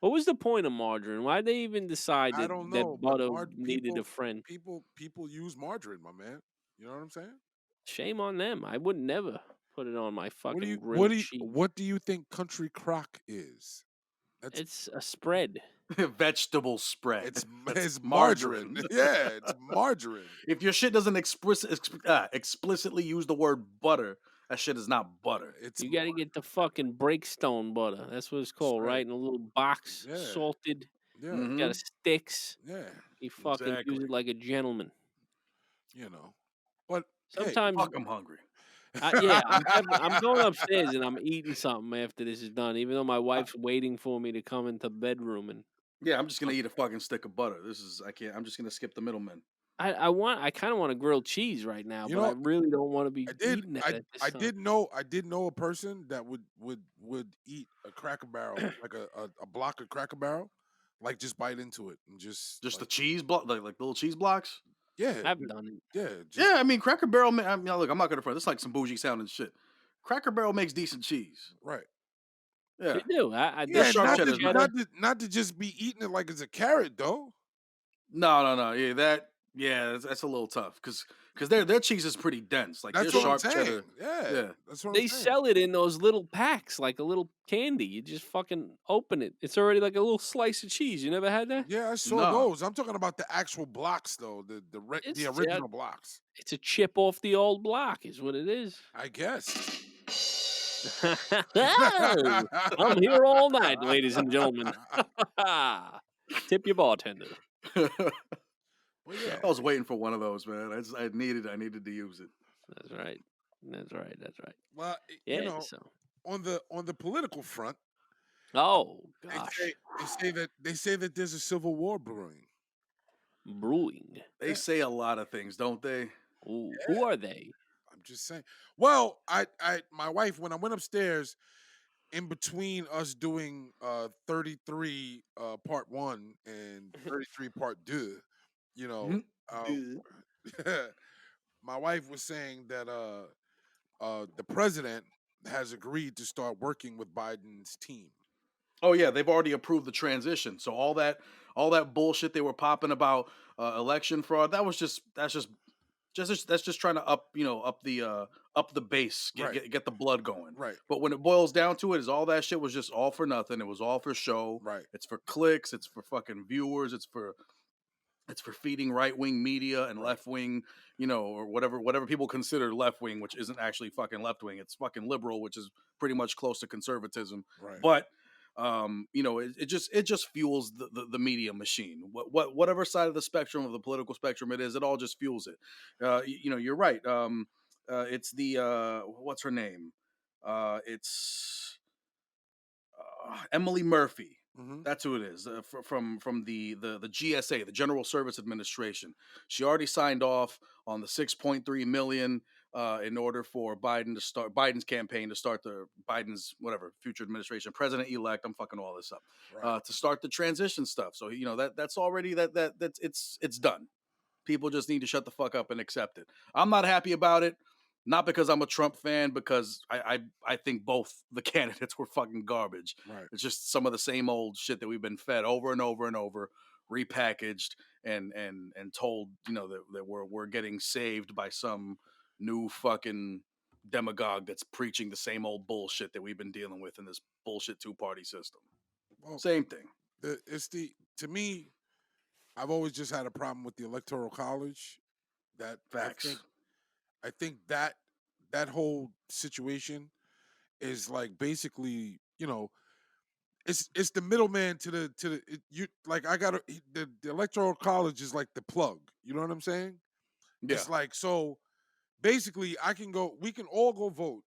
What was the point of margarine? Why'd they even decide I don't that know, but butter needed a friend? people use margarine, my man. You know what I'm saying? Shame on them. I would never put it on my What do fucking you grilled cheese. what do you think country crock is? That's It's a spread. Vegetable spread. it's That's it's margarine. Yeah, it's margarine. If your shit doesn't explicitly use the word butter, that shit is not butter. It's You got to get the fucking breakstone butter. That's what it's called, right. right? In a little box, Yeah. salted. Yeah. Got Mm-hmm. a sticks. Yeah. You fucking use Exactly. it like a gentleman. You know. But hey, Sometimes, Fuck, I'm hungry. yeah, I'm going upstairs and I'm eating something after this is done. Even though my wife's waiting for me to come into the bedroom, and Yeah, I'm just gonna eat a fucking stick of butter. I can't. I'm just gonna skip the middleman. I kind of want a grilled cheese right now, you but I know, really don't want to be I did eating that at this I time. did know a person that would eat a Cracker Barrel, like a block of Cracker Barrel, like just bite into it and just Just the like, cheese block, like little cheese blocks. yeah, I've done it. yeah, just Yeah, I mean Cracker Barrel. I mean, look, I'm not gonna front. This is like some bougie sounding shit. Cracker Barrel makes decent cheese. right. Yeah, They do. their Yeah, There's sharp smoked cheddar's not. cheddar. not to just be eating it like it's a carrot though. No. Yeah, that's a little tough because their cheese is pretty dense. Like their That's what I'm sharp saying. cheddar. Yeah, Yeah. that's what I'm They saying. sell it in those little packs, like a little candy. You just fucking open it. It's already like a little slice of cheese. You never had that? Yeah, I saw No. those. I'm talking about the actual blocks though, It's the yeah, original blocks. it's a chip off the old block, is what it is. I guess. Oh, I'm here all night, ladies and gentlemen. Tip your bartender. Well, yeah. I was waiting for one of those, man. I needed to use it. That's right. That's right. That's right. Well, Yeah. you know, So. on the political front, Oh they gosh, say that there's a civil war brewing. brewing. They say a lot of things, don't they? Ooh, who are they? I'm just saying. Well, my wife, when I went upstairs, in between us doing 33 part 1 and 33 part 2, you know, my wife was saying that the president has agreed to start working with Biden's team. Oh yeah, they've already approved the transition. So all that bullshit they were popping about election fraud, that's just trying to up the base, Right. get the blood going. Right. But when it boils down to it, is all that shit was just all for nothing. It was all for show. Right. It's for clicks. It's for fucking viewers. It's for feeding right wing media and Right. left wing, or whatever people consider left wing, which isn't actually fucking left wing. It's fucking liberal, which is pretty much close to conservatism. Right. But it just fuels the media machine. Whatever side of the spectrum, of the political spectrum it is, it all just fuels it. You're right. It's the what's her name? It's Emily Murphy. Mm-hmm. That's who it is, from the GSA, the General Service Administration. She already signed off on the 6.3 million in order for Biden's campaign to start Biden's whatever future administration, president elect. I'm fucking all this up Right. to start the transition stuff. So that's already that's it's done. People just need to shut the fuck up and accept it. I'm not happy about it. Not because I'm a Trump fan, because I think both the candidates were fucking garbage. Right. It's just some of the same old shit that we've been fed over and over and over, repackaged and told, that we're getting saved by some new fucking demagogue that's preaching the same old bullshit that we've been dealing with in this bullshit two-party system. Well, Same thing. To me, I've always just had a problem with the Electoral College. That Facts. I think that whole situation is like basically, it's the middleman to the you like I got the Electoral College is like the plug. You know what I'm saying? Yeah. It's like, so basically we can all go vote,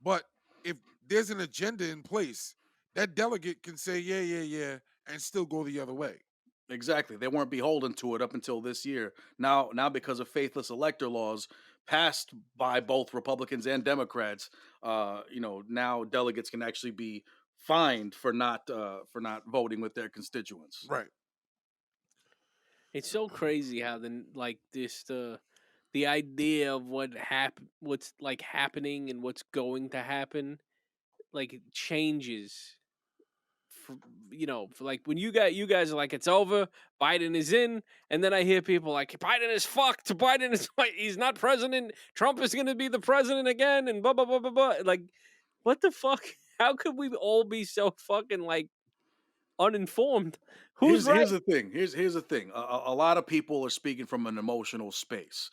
but if there's an agenda in place, that delegate can say yeah, and still go the other way. Exactly. They weren't beholden to it up until this year. Now because of faithless elector laws passed by both Republicans and Democrats, now delegates can actually be fined for not voting with their constituents. Right. It's so crazy how the idea of what's like happening and what's going to happen, like it changes. For, for like when you guys are like it's over, Biden is in, and then I hear people like Biden is fucked. Biden is like he's not president. Trump is going to be the president again, and blah blah blah blah blah. Like, what the fuck? How could we all be so fucking like uninformed? Who's right? Here's the thing. Here's the thing. A lot of people are speaking from an emotional space,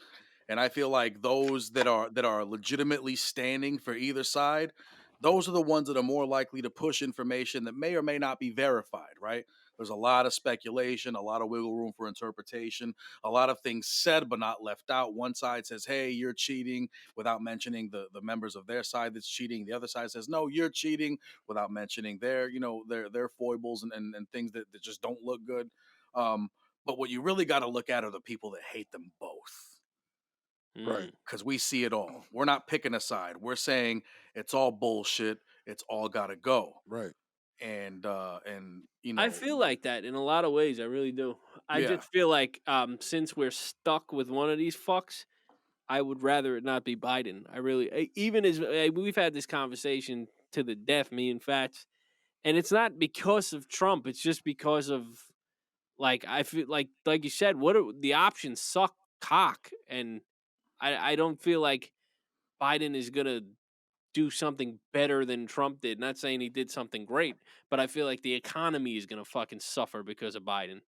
and I feel like those that are legitimately standing for either side, those are the ones that are more likely to push information that may or may not be verified. Right? There's a lot of speculation, a lot of wiggle room for interpretation, a lot of things said but not left out. One side says, "Hey, you're cheating," without mentioning the members of their side that's cheating. The other side says, "No, you're cheating," without mentioning their foibles and things that just don't look good. Um, but what you really got to look at are the people that hate them both, Right. because we see it all. We're not picking a side. We're saying it's all bullshit. It's all got to go. Right. And I feel like that in a lot of ways. I really do. I yeah, just feel like since we're stuck with one of these fucks, I would rather it not be Biden. I really, even as we've had this conversation to the death, me and Fats, and it's not because of Trump. It's just because of like I feel like you said, what are the options suck cock, and I don't feel like Biden is gonna do something better than Trump did. Not saying he did something great, but I feel like the economy is gonna fucking suffer because of Biden.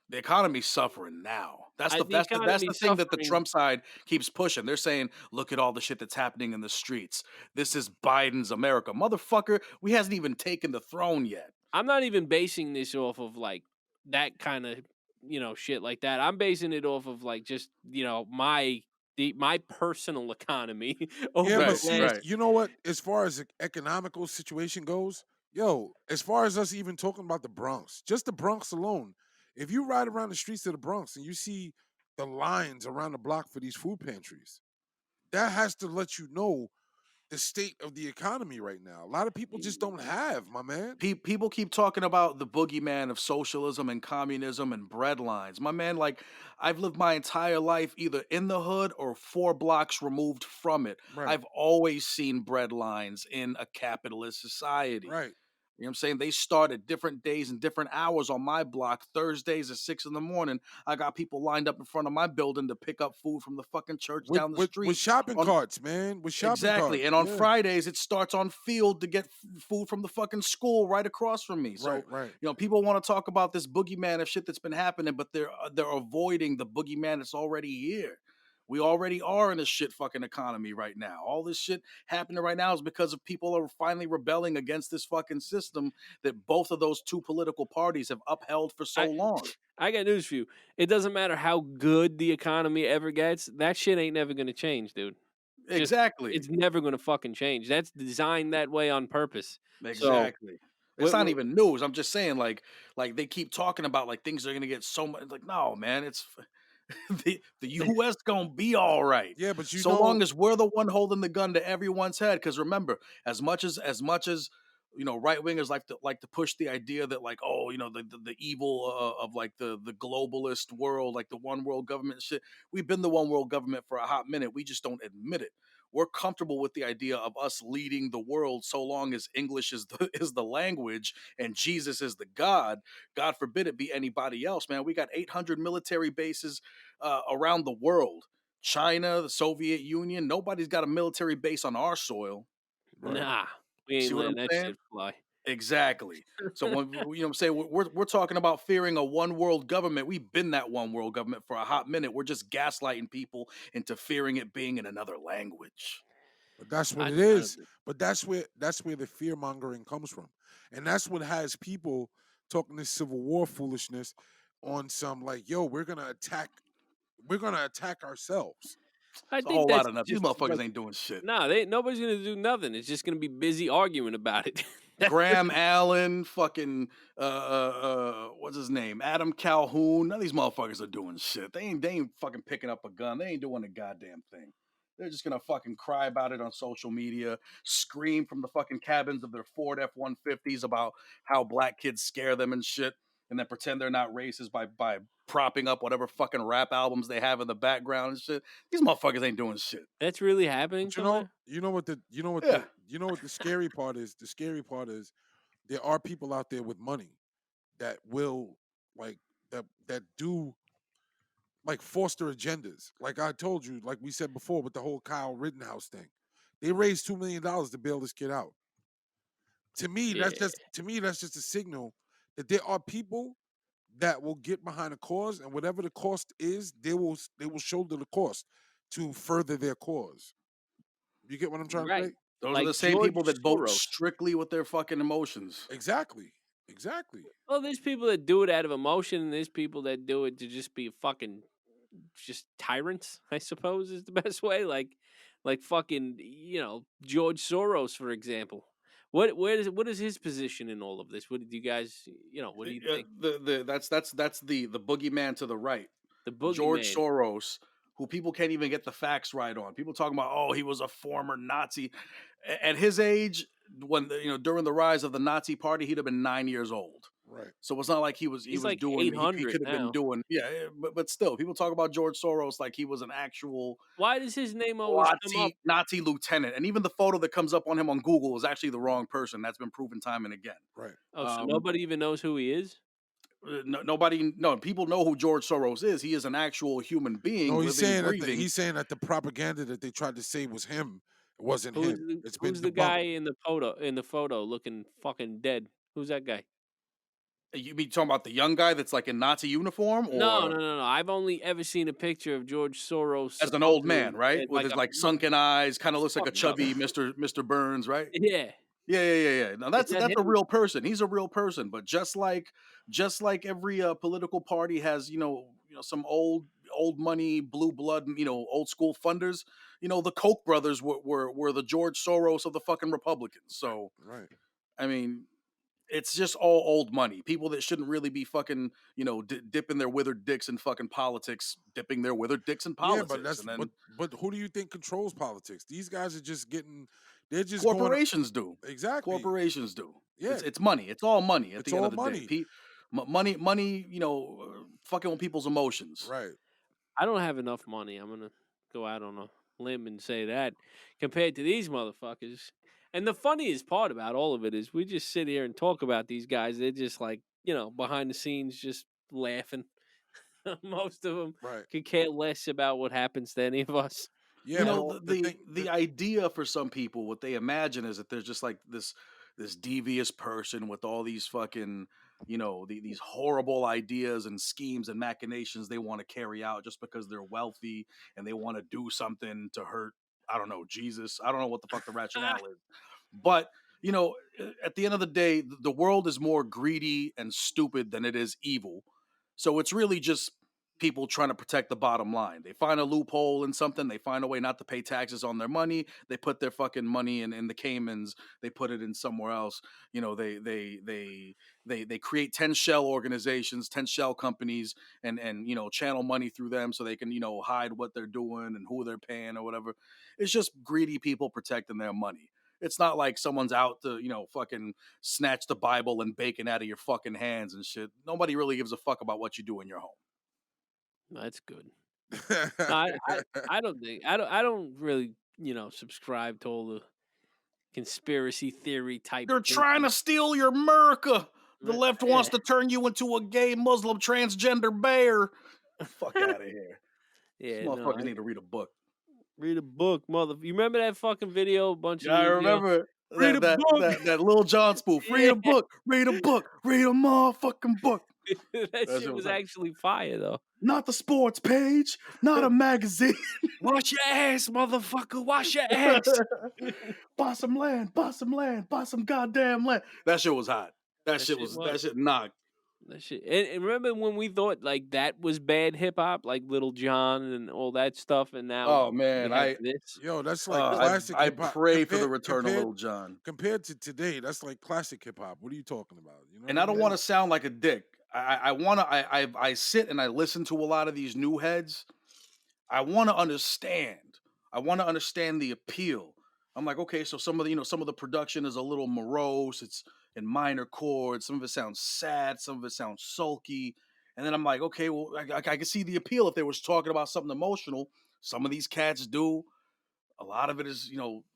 the economy's suffering now. That's The that's the economy's thing that the suffering. Trump side keeps pushing. They're saying, "Look at all the shit that's happening in the streets. This is Biden's America, motherfucker. We hasn't even taken the throne yet." I'm not even basing this off of like that kind of shit like that. I'm basing it off of like just my personal economy Yeah, over but the Right, see, last. right. you know what? As far as the economical situation goes, yo, as far as us even talking about the Bronx, just the Bronx alone, if you ride around the streets of the Bronx and you see the lines around the block for these food pantries, that has to let you know the state of the economy right now. A lot of people just don't have, my man. People keep talking about the boogeyman of socialism and communism and bread lines. My man, like, I've lived my entire life either in the hood or 4 blocks removed from it. Right, I've always seen bread lines in a capitalist society. right. You know what I'm saying? They start at different days and different hours on my block. Thursdays at 6 in the morning, I got people lined up in front of my building to pick up food from the fucking church With down the with with street. shopping On carts, man. With shopping Exactly. carts. And on Yeah. Fridays, it starts on field to get food from the fucking school right across from me. Right, So, right. people want to talk about this boogeyman of shit that's been happening, but they're avoiding the boogeyman that's already here. We already are in a shit fucking economy right now. All this shit happening right now is because of people are finally rebelling against this fucking system that both of those two political parties have upheld for so I long. I got news for you. It doesn't matter how good the economy ever gets. That shit ain't never gonna change, dude. Just Exactly. it's never gonna fucking change. That's designed that way on purpose. So Exactly. It's what? not even news. I'm just saying, like they keep talking about like things are gonna get so much. Like, no, man, it's the U.S. gonna be all right, Yeah, but you so know, long as we're the one holding the gun to everyone's head. Because remember, as much as right wingers like to push the idea that like, oh, the evil of like the globalist world, like the one world government shit. We've been the one world government for a hot minute. We just don't admit it. We're comfortable with the idea of us leading the world so long as English is the is the language and Jesus is the God. God forbid it be anybody else, man. We got 800 military bases around the world. China, the Soviet Union, nobody's got a military base on our soil. right. Nah, we You ain't see what I'm letting that saying? shit fly. Exactly. So when I'm saying we're talking about fearing a one world government, we've been that one world government for a hot minute. We're just gaslighting people into fearing it being in another language. But that's what I, it I don't is. think. But that's where the fear mongering comes from, and that's what has people talking this civil war foolishness on some like, yo, we're gonna attack ourselves. I It's a think whole lot that's of nothing. These just motherfuckers like ain't doing shit. nah. Nobody's gonna do nothing. It's just gonna be busy arguing about it. Graham Allen, fucking what's his name? Adam Calhoun. None of these motherfuckers are doing shit. They ain't fucking picking up a gun. They ain't doing a goddamn thing. They're just gonna fucking cry about it on social media, scream from the fucking cabins of their Ford F-150s about how black kids scare them and shit, and then pretend they're not racist by propping up whatever fucking rap albums they have in the background and shit. These motherfuckers ain't doing shit. That's really happening. But you know what the scary part is? The scary part is there are people out there with money that will like that do like foster agendas. Like I told you, like we said before with the whole Kyle Rittenhouse thing. They raised $2 million to bail this kid out. To me, that's just a signal that there are people that will get behind a cause, and whatever the cost is, they will shoulder the cost to further their cause. You get what I'm trying to say? Those are the same people that vote strictly with their fucking emotions. Exactly. Well, there's people that do it out of emotion, and there's people that do it to just be fucking just tyrants, I suppose is the best way. Like fucking, George Soros, for example. What is his position in all of this? What did you guys, what do you think? That's the boogeyman to the right. The boogeyman. George Soros, who people can't even get the facts right on. People talking about, oh, he was a former Nazi. At his age, when during the rise of the Nazi Party, he'd have been 9 years old. Right. So it's not like he was like doing. He could have been doing. Yeah, but still, people talk about George Soros like he was an actual. Why does his name always come up? Nazi lieutenant, and even the photo that comes up on him on Google is actually the wrong person. That's been proven time and again. Right. Oh, so nobody even knows who he is. No, people know who George Soros is. He is an actual human being. No, he's saying that the propaganda that they tried to say was him. It wasn't him. Who's the guy in the photo looking fucking dead? Who's that guy? You mean talking about the young guy that's like in Nazi uniform? Or... No. I've only ever seen a picture of George Soros as an old man, right? With his sunken eyes, kind of looks like a chubby Mr. Burns, right? Yeah. Now that's a real person. He's a real person. But just like every political party has, some old money, blue blood, old school funders. The Koch brothers were the George Soros of the fucking Republicans. So, right. I mean, it's just all old money. People that shouldn't really be fucking, dipping their withered dicks in fucking politics, dipping their withered dicks in politics. Yeah, but who do you think controls politics? These guys are just getting. They're just corporations do. Exactly. Corporations do. Yeah, it's money. It's all money at it's the end all of the money. day. Money. Fucking with people's emotions. Right. I don't have enough money. I'm gonna go out on a limb and say that compared to these motherfuckers. And the funniest part about all of it is we just sit here and talk about these guys. They're just like, behind the scenes, just laughing. Most of them could care less about what happens to any of us. Yeah, the idea for some people, what they imagine is that there's just like this devious person with all these fucking, these horrible ideas and schemes and machinations they want to carry out just because they're wealthy and they want to do something to hurt, I don't know, Jesus. I don't know what the fuck the rationale is. But, at the end of the day, the world is more greedy and stupid than it is evil. So it's really just people trying to protect the bottom line. They find a loophole in something. They find a way not to pay taxes on their money. They put their fucking money in the Caymans. They put it in somewhere else. They create 10 shell organizations, 10 shell companies, and channel money through them so they can hide what they're doing and who they're paying or whatever. It's just greedy people protecting their money. It's not like someone's out to, fucking snatch the Bible and bacon out of your fucking hands and shit. Nobody really gives a fuck about what you do in your home. That's good. I don't think I don't really subscribe to all the conspiracy theory type. They're trying to steal your America. The left wants to turn you into a gay Muslim transgender bear. Fuck out of here. Yeah, these motherfuckers need to read a book. Read a book, mother. You remember that fucking video? I remember. Read a book. That Lil Jon spoof. Read a book. Read a book. Read a motherfucking book. that shit was actually fire, though. Not the sports page. Not a magazine. Wash your ass, motherfucker. Wash your ass. Buy some land. Buy some land. Buy some goddamn land. That shit was hot. That shit knocked. That shit. And remember when we thought like that was bad hip hop, like Little John and all that stuff, and now Oh we man, have this. Yo, that's like classic I hip hop. pray for the return of Little John. Compared to today, that's like classic hip hop. What are you talking about? You know And what I I don't mean? want to sound like a dick. I want to. I sit and I listen to a lot of these new heads. I want to understand. I want to understand the appeal. I'm like, okay, so some of the some of the production is a little morose. It's in minor chords. Some of it sounds sad. Some of it sounds sulky. And then I'm like, okay, well, I can see the appeal if they was talking about something emotional. Some of these cats do. A lot of it is,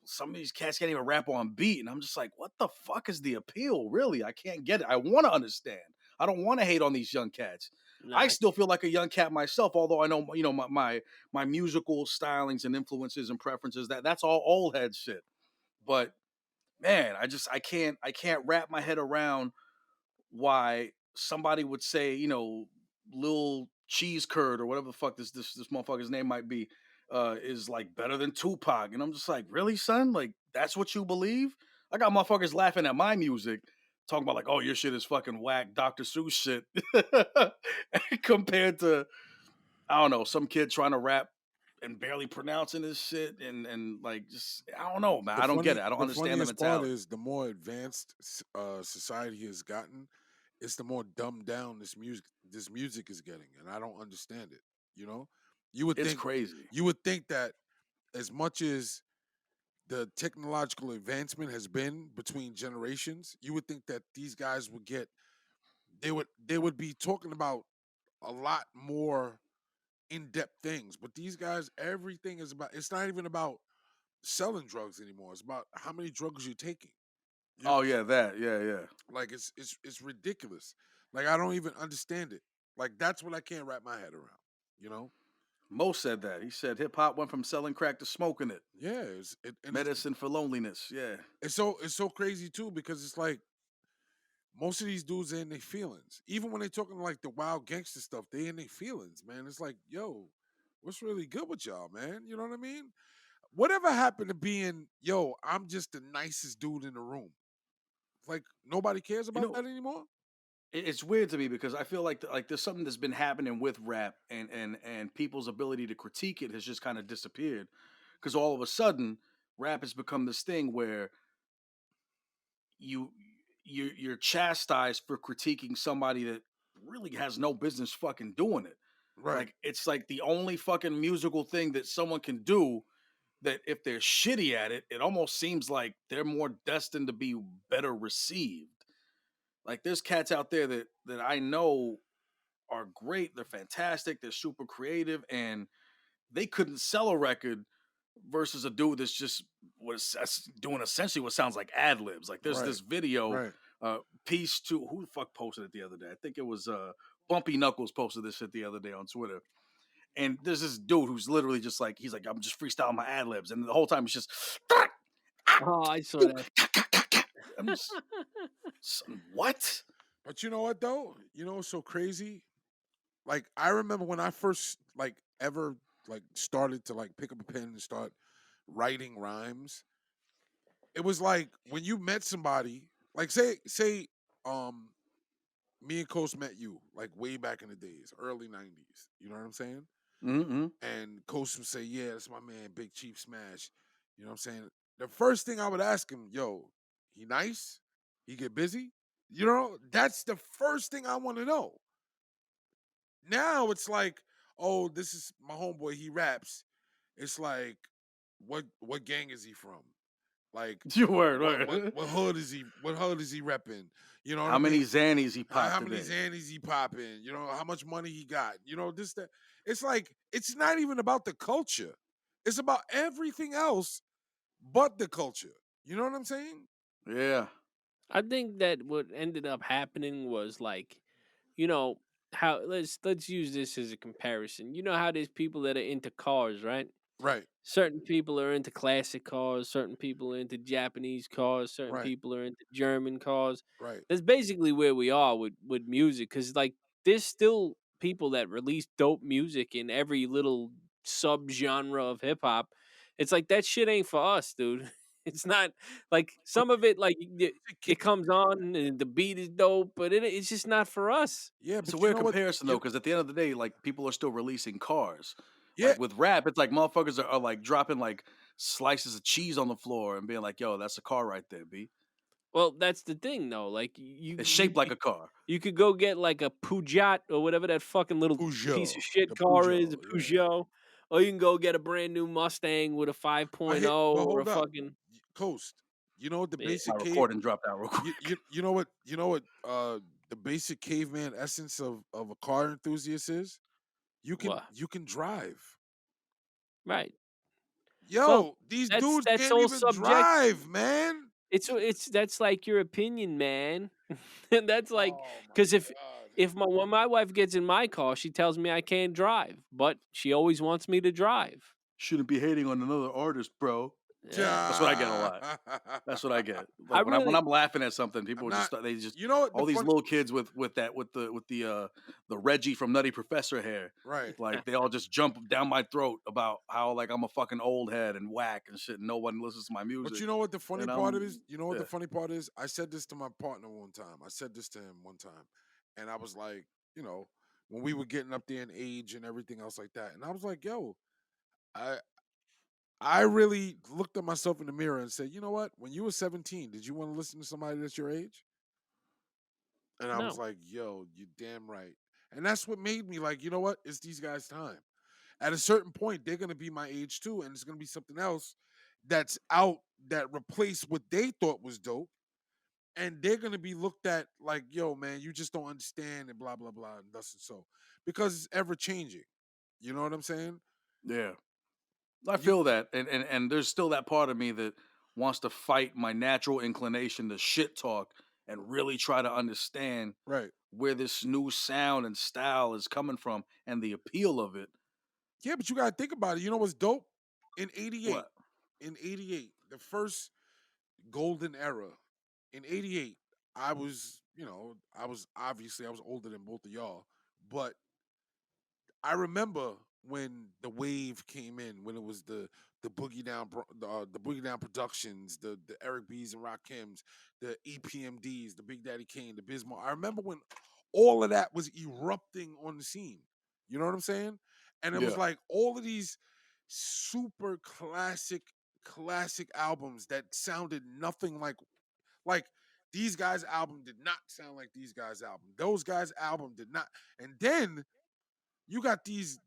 some of these cats can't even rap on beat. And I'm just like, what the fuck is the appeal? Really? I can't get it. I want to understand. I don't want to hate on these young cats. I Nah, still feel like a young cat myself, although I know, my musical stylings and influences and preferences, that's all old head shit. But man, I can't wrap my head around why somebody would say, Lil Cheese Curd or whatever the fuck this motherfucker's name might be, is like better than Tupac. And I'm just like, really, son? Like, that's what you believe? I got motherfuckers laughing at my music, talking about like, oh, your shit is fucking whack, Dr. Seuss shit. Compared to, I don't know, some kid trying to rap and barely pronouncing this shit and like just I don't know, man. I don't get it. I don't The understand the funniest part mentality. is the more advanced society has gotten, it's the more dumbed down this music is getting, and I don't understand it. You know, you would It's think crazy. you would think that as much as the technological advancement has been between generations, you would think that these guys would get they would be talking about a lot more in-depth things. But these guys, everything is about. It's not even about selling drugs anymore. It's about how many drugs you're taking. You Oh yeah, that. Yeah, yeah. like it's ridiculous. Like I don't even understand it. Like that's what I can't wrap my head around. You know? Mo said that. He said hip hop went from selling crack to smoking it. Yeah. And Medicine for loneliness. Yeah. it's so crazy too because it's like most of these dudes are in their feelings. Even when they talking like the wild gangster stuff, they in their feelings, man. It's like, yo, what's really good with y'all, man? You know what I mean? Whatever happened to being, yo, I'm just the nicest dude in the room. Like nobody cares You about know, that anymore. it's weird to me because I feel like there's something that's been happening with rap and people's ability to critique it has just kind of disappeared. Because all of a sudden, rap has become this thing where you you're chastised for critiquing somebody that really has no business fucking doing it. Right. Like it's like the only fucking musical thing that someone can do that if they're shitty at it, it almost seems like they're more destined to be better received. Like there's cats out there that I know are great, they're fantastic, they're super creative, and they couldn't sell a record versus a dude that's just was doing essentially what sounds like ad libs. Like there's Right. this video Right. piece to who the fuck posted it the other day? I think it was Bumpy Knuckles posted this shit the other day on Twitter. And there's this dude who's literally just like he's like I'm just freestyling my ad libs, and the whole time it's just oh, I saw that. I'm just what? But you know what though? You know what's so crazy? Like I remember when I first like ever like started to like pick up a pen and start writing rhymes. It was like when you met somebody, like say um me and Coast met you like way back in the days, early 90s. You know what I'm saying? Mm-hmm. And Coast would say, "Yeah, that's my man, Big Chief Smash." You know what I'm saying? The first thing I would ask him, "Yo, he nice? He get busy?" You know, that's the first thing I want to know. Now it's like, "Oh, this is my homeboy. He raps." It's like, what gang is he from? Like, You word, what what word. what hood is he? What hood is he repping? You know what How I many mean? Xannies he popped How many today? Xannies he popping? You know how much money he got? You know this that. It's like it's not even about the culture. It's about everything else but the culture. You know what I'm saying? Yeah. I think that what ended up happening was like, you know, how let's use this as a comparison. You know how there's people that are into cars, right? Right, Certain people are into classic cars, certain people are into Japanese cars, certain right, people are into German cars. right, That's basically where we are with music cuz like there's still people that release dope music in every little subgenre of hip hop. It's like that shit ain't for us, dude. It's not like some of it, like Kid- it comes on and the beat is dope, but it's just not for us. Yeah, It's a but you weird know what? comparison though, because at the end of the day, like people are still releasing cars. Yeah, Like with rap, it's like motherfuckers are like dropping like slices of cheese on the floor and being like, "Yo, that's a car right there, b." Well, that's the thing though. Like It's shaped like a car. you could go get like a Peugeot or whatever that fucking little piece of Peugeot, shit the car is, a Peugeot. Yeah, Peugeot, or you can go get a brand new Mustang with a 5.0 but or a hold up, fucking Coast. You know what the yeah. My basic cave? recording dropped out real quick. You know what? The basic caveman essence of a car enthusiast is. What? You can drive. Right. Well, Yo, these dudes that's can't all even subjective. drive, man. It's that's like your opinion, man. And that's like Oh my because god. if my when my wife gets in my car, she tells me I can't drive, but she always wants me to drive. Shouldn't be hating on another artist, bro. Yeah. That's what I get a lot. That's what I get. I Like when really I'm laughing at something, I'm people are not. just they just You know what? The all these fun. little kids with the Reggie from Nutty Professor hair. Right. Like they all just jump down my throat about how like I'm a fucking old head and whack and shit. And no one listens to my music. But you know what the funny And part of is? I'm You know what the yeah. funny part is? I said this to my partner one time. I said this to him one time. And I was like, you know, when we were getting up there in age and everything else like that. And I was like, yo, I I really looked at myself in the mirror and said, you know what? When you were 17, did you want to listen to somebody that's your age? And I was no. like, yo, you damn right. And that's what made me like, you know what? It's these guys' time. At a certain point, they're gonna be my age too, and it's gonna be something else that's out that replaced what they thought was dope. And they're gonna be looked at like, yo, man, you just don't understand and blah blah blah and thus and so. Because it's ever changing. You know what I'm saying? Yeah. I You feel that, and there's still that part of me that wants to fight my natural inclination to shit talk and really try to understand right. where this new sound and style is coming from and the appeal of it. Yeah, but you gotta think about it. You know what's dope? In 88, What? in 88, the first golden era, in 88, I was, you know, I was older than both of y'all, but I remember when the wave came in, when it was the Boogie Down the Boogie Down Productions, the Eric B's and Rakims, the EPMDs, the Big Daddy Kane, the Bismarck. I remember when all of that was erupting on the scene. You know what I'm saying? And it was Yeah. like all of these super classic albums that sounded nothing like these guys' album did not sound like these guys' album. Those guys' album did not. And then you got these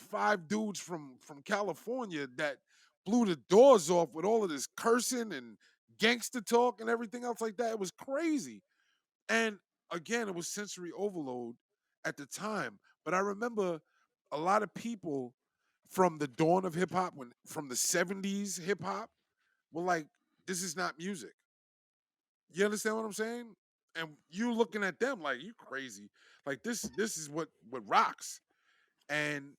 five dudes from California that blew the doors off with all of this cursing and gangster talk and everything else like that. It was crazy. And again, it was sensory overload at the time. But I remember a lot of people from the dawn of hip hop, when from the 70s hip hop, were like, this is not music. You understand what I'm saying? And you looking at them like you crazy. Like this is what rocks. And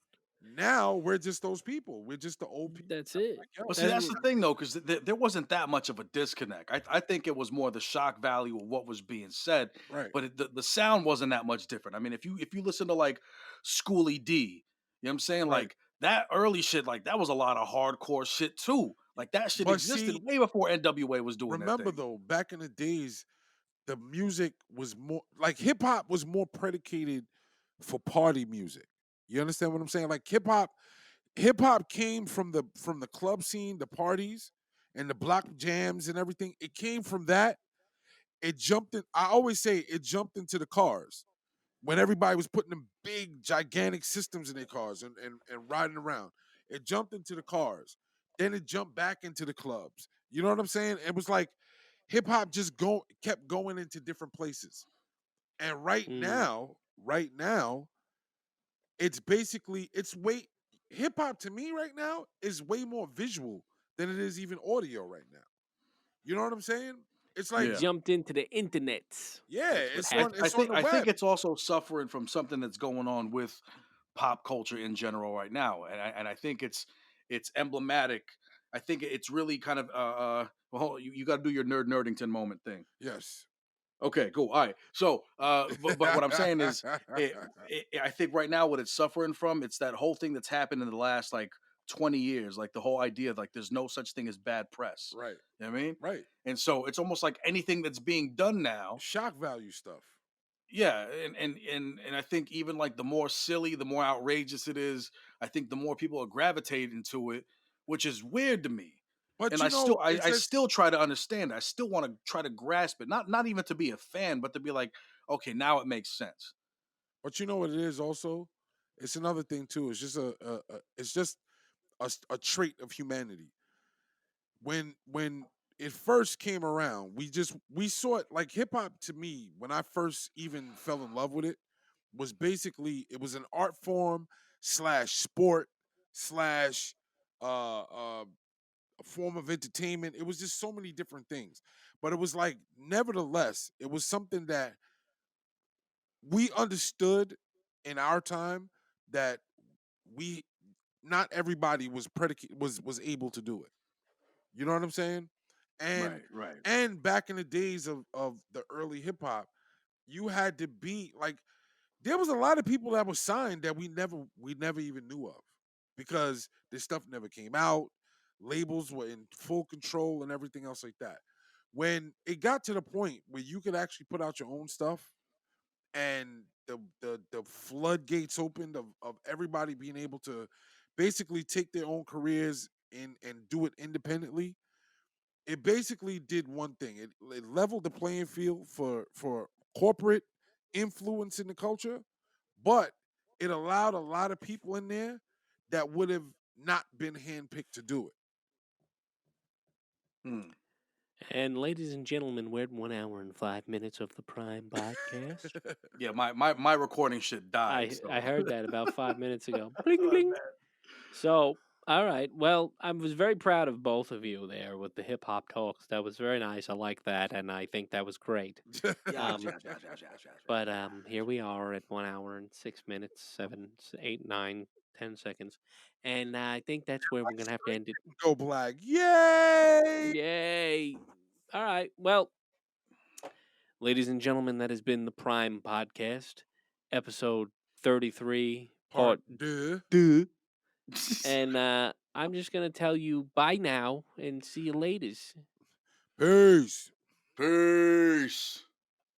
now we're just those people. We're just the old people. That's it. Like, yo, But see, That's that's what the thing though, because there wasn't that much of a disconnect. I think it was more the shock value of what was being said, right. but the sound wasn't that much different. I mean, if you listen to like Schoolie D, you know what I'm saying? Right. Like that early shit, like that was a lot of hardcore shit too. Like that shit But existed see, way before NWA was doing their remember thing. though, back in the days, the music was more like hip hop was more predicated for party music. You understand what I'm saying? Like hip hop came from the club scene, the parties, and the block jams and everything. It came from that. It jumped in. I always say it jumped into the cars when everybody was putting them big, gigantic systems in their cars and riding around. It jumped into the cars. Then it jumped back into the clubs. You know what I'm saying? It was like hip hop just kept going into different places. And mm, right now, it's basically it's way hip hop to me right now is way more visual than it is even audio right now. You know what I'm saying? It's it like, Yeah. jumped into the internet. yeah, That's what I, happened. I it's on think the I think web. it's also suffering from something that's going on with pop culture in general right now, and I think it's emblematic. I think it's really kind of well, you got to do your nerdington moment thing. Yes. Okay, cool. All right. So, but what I'm saying is, I think right now what it's suffering from, it's that whole thing that's happened in the last like 20 years, like the whole idea of like there's no such thing as bad press. Right. You know what I mean? Right. And so it's almost like anything that's being done now, shock value stuff. Yeah, and I think even like the more silly, the more outrageous it is, I think the more people are gravitating to it, which is weird to me. But And I still try to understand. I still want to try to grasp it. Not even to be a fan, but to be like, okay, now it makes sense. But you know what it is also? It's another thing too. It's just a trait of humanity. When it first came around, we saw it like hip hop to me, when I first even fell in love with it, was basically it was an art form / sport / a form of entertainment. It was just so many different things. But it was like, nevertheless, it was something that we understood in our time that we not everybody was able to do it. You know what I'm saying? And Right. and back in the days of the early hip hop, you had to be like, there was a lot of people that were signed that we never even knew of, because this stuff never came out. Labels were in full control and everything else like that. When it got to the point where you could actually put out your own stuff, and the floodgates opened of everybody being able to basically take their own careers and do it independently, it basically did one thing. It leveled the playing field for corporate influence in the culture, but it allowed a lot of people in there that would have not been handpicked to do it. And ladies and gentlemen, we're at 1 hour and 5 minutes of the Prime podcast. Yeah, my recording shit died. I heard that about 5 minutes ago. Bling, bling. So, all right. Well, I was very proud of both of you there with the hip hop talks. That was very nice. I like that, and I think that was great. But here we are at 1 hour and 6 minutes, 7, 8, 9, 10 seconds, and I think that's where we're gonna have to end it. Go Black! Yay! Yay! All right. Well, ladies and gentlemen, that has been the Prime Podcast, episode 33, part Deux. And I'm just gonna tell you bye now and see you later. Peace. Peace.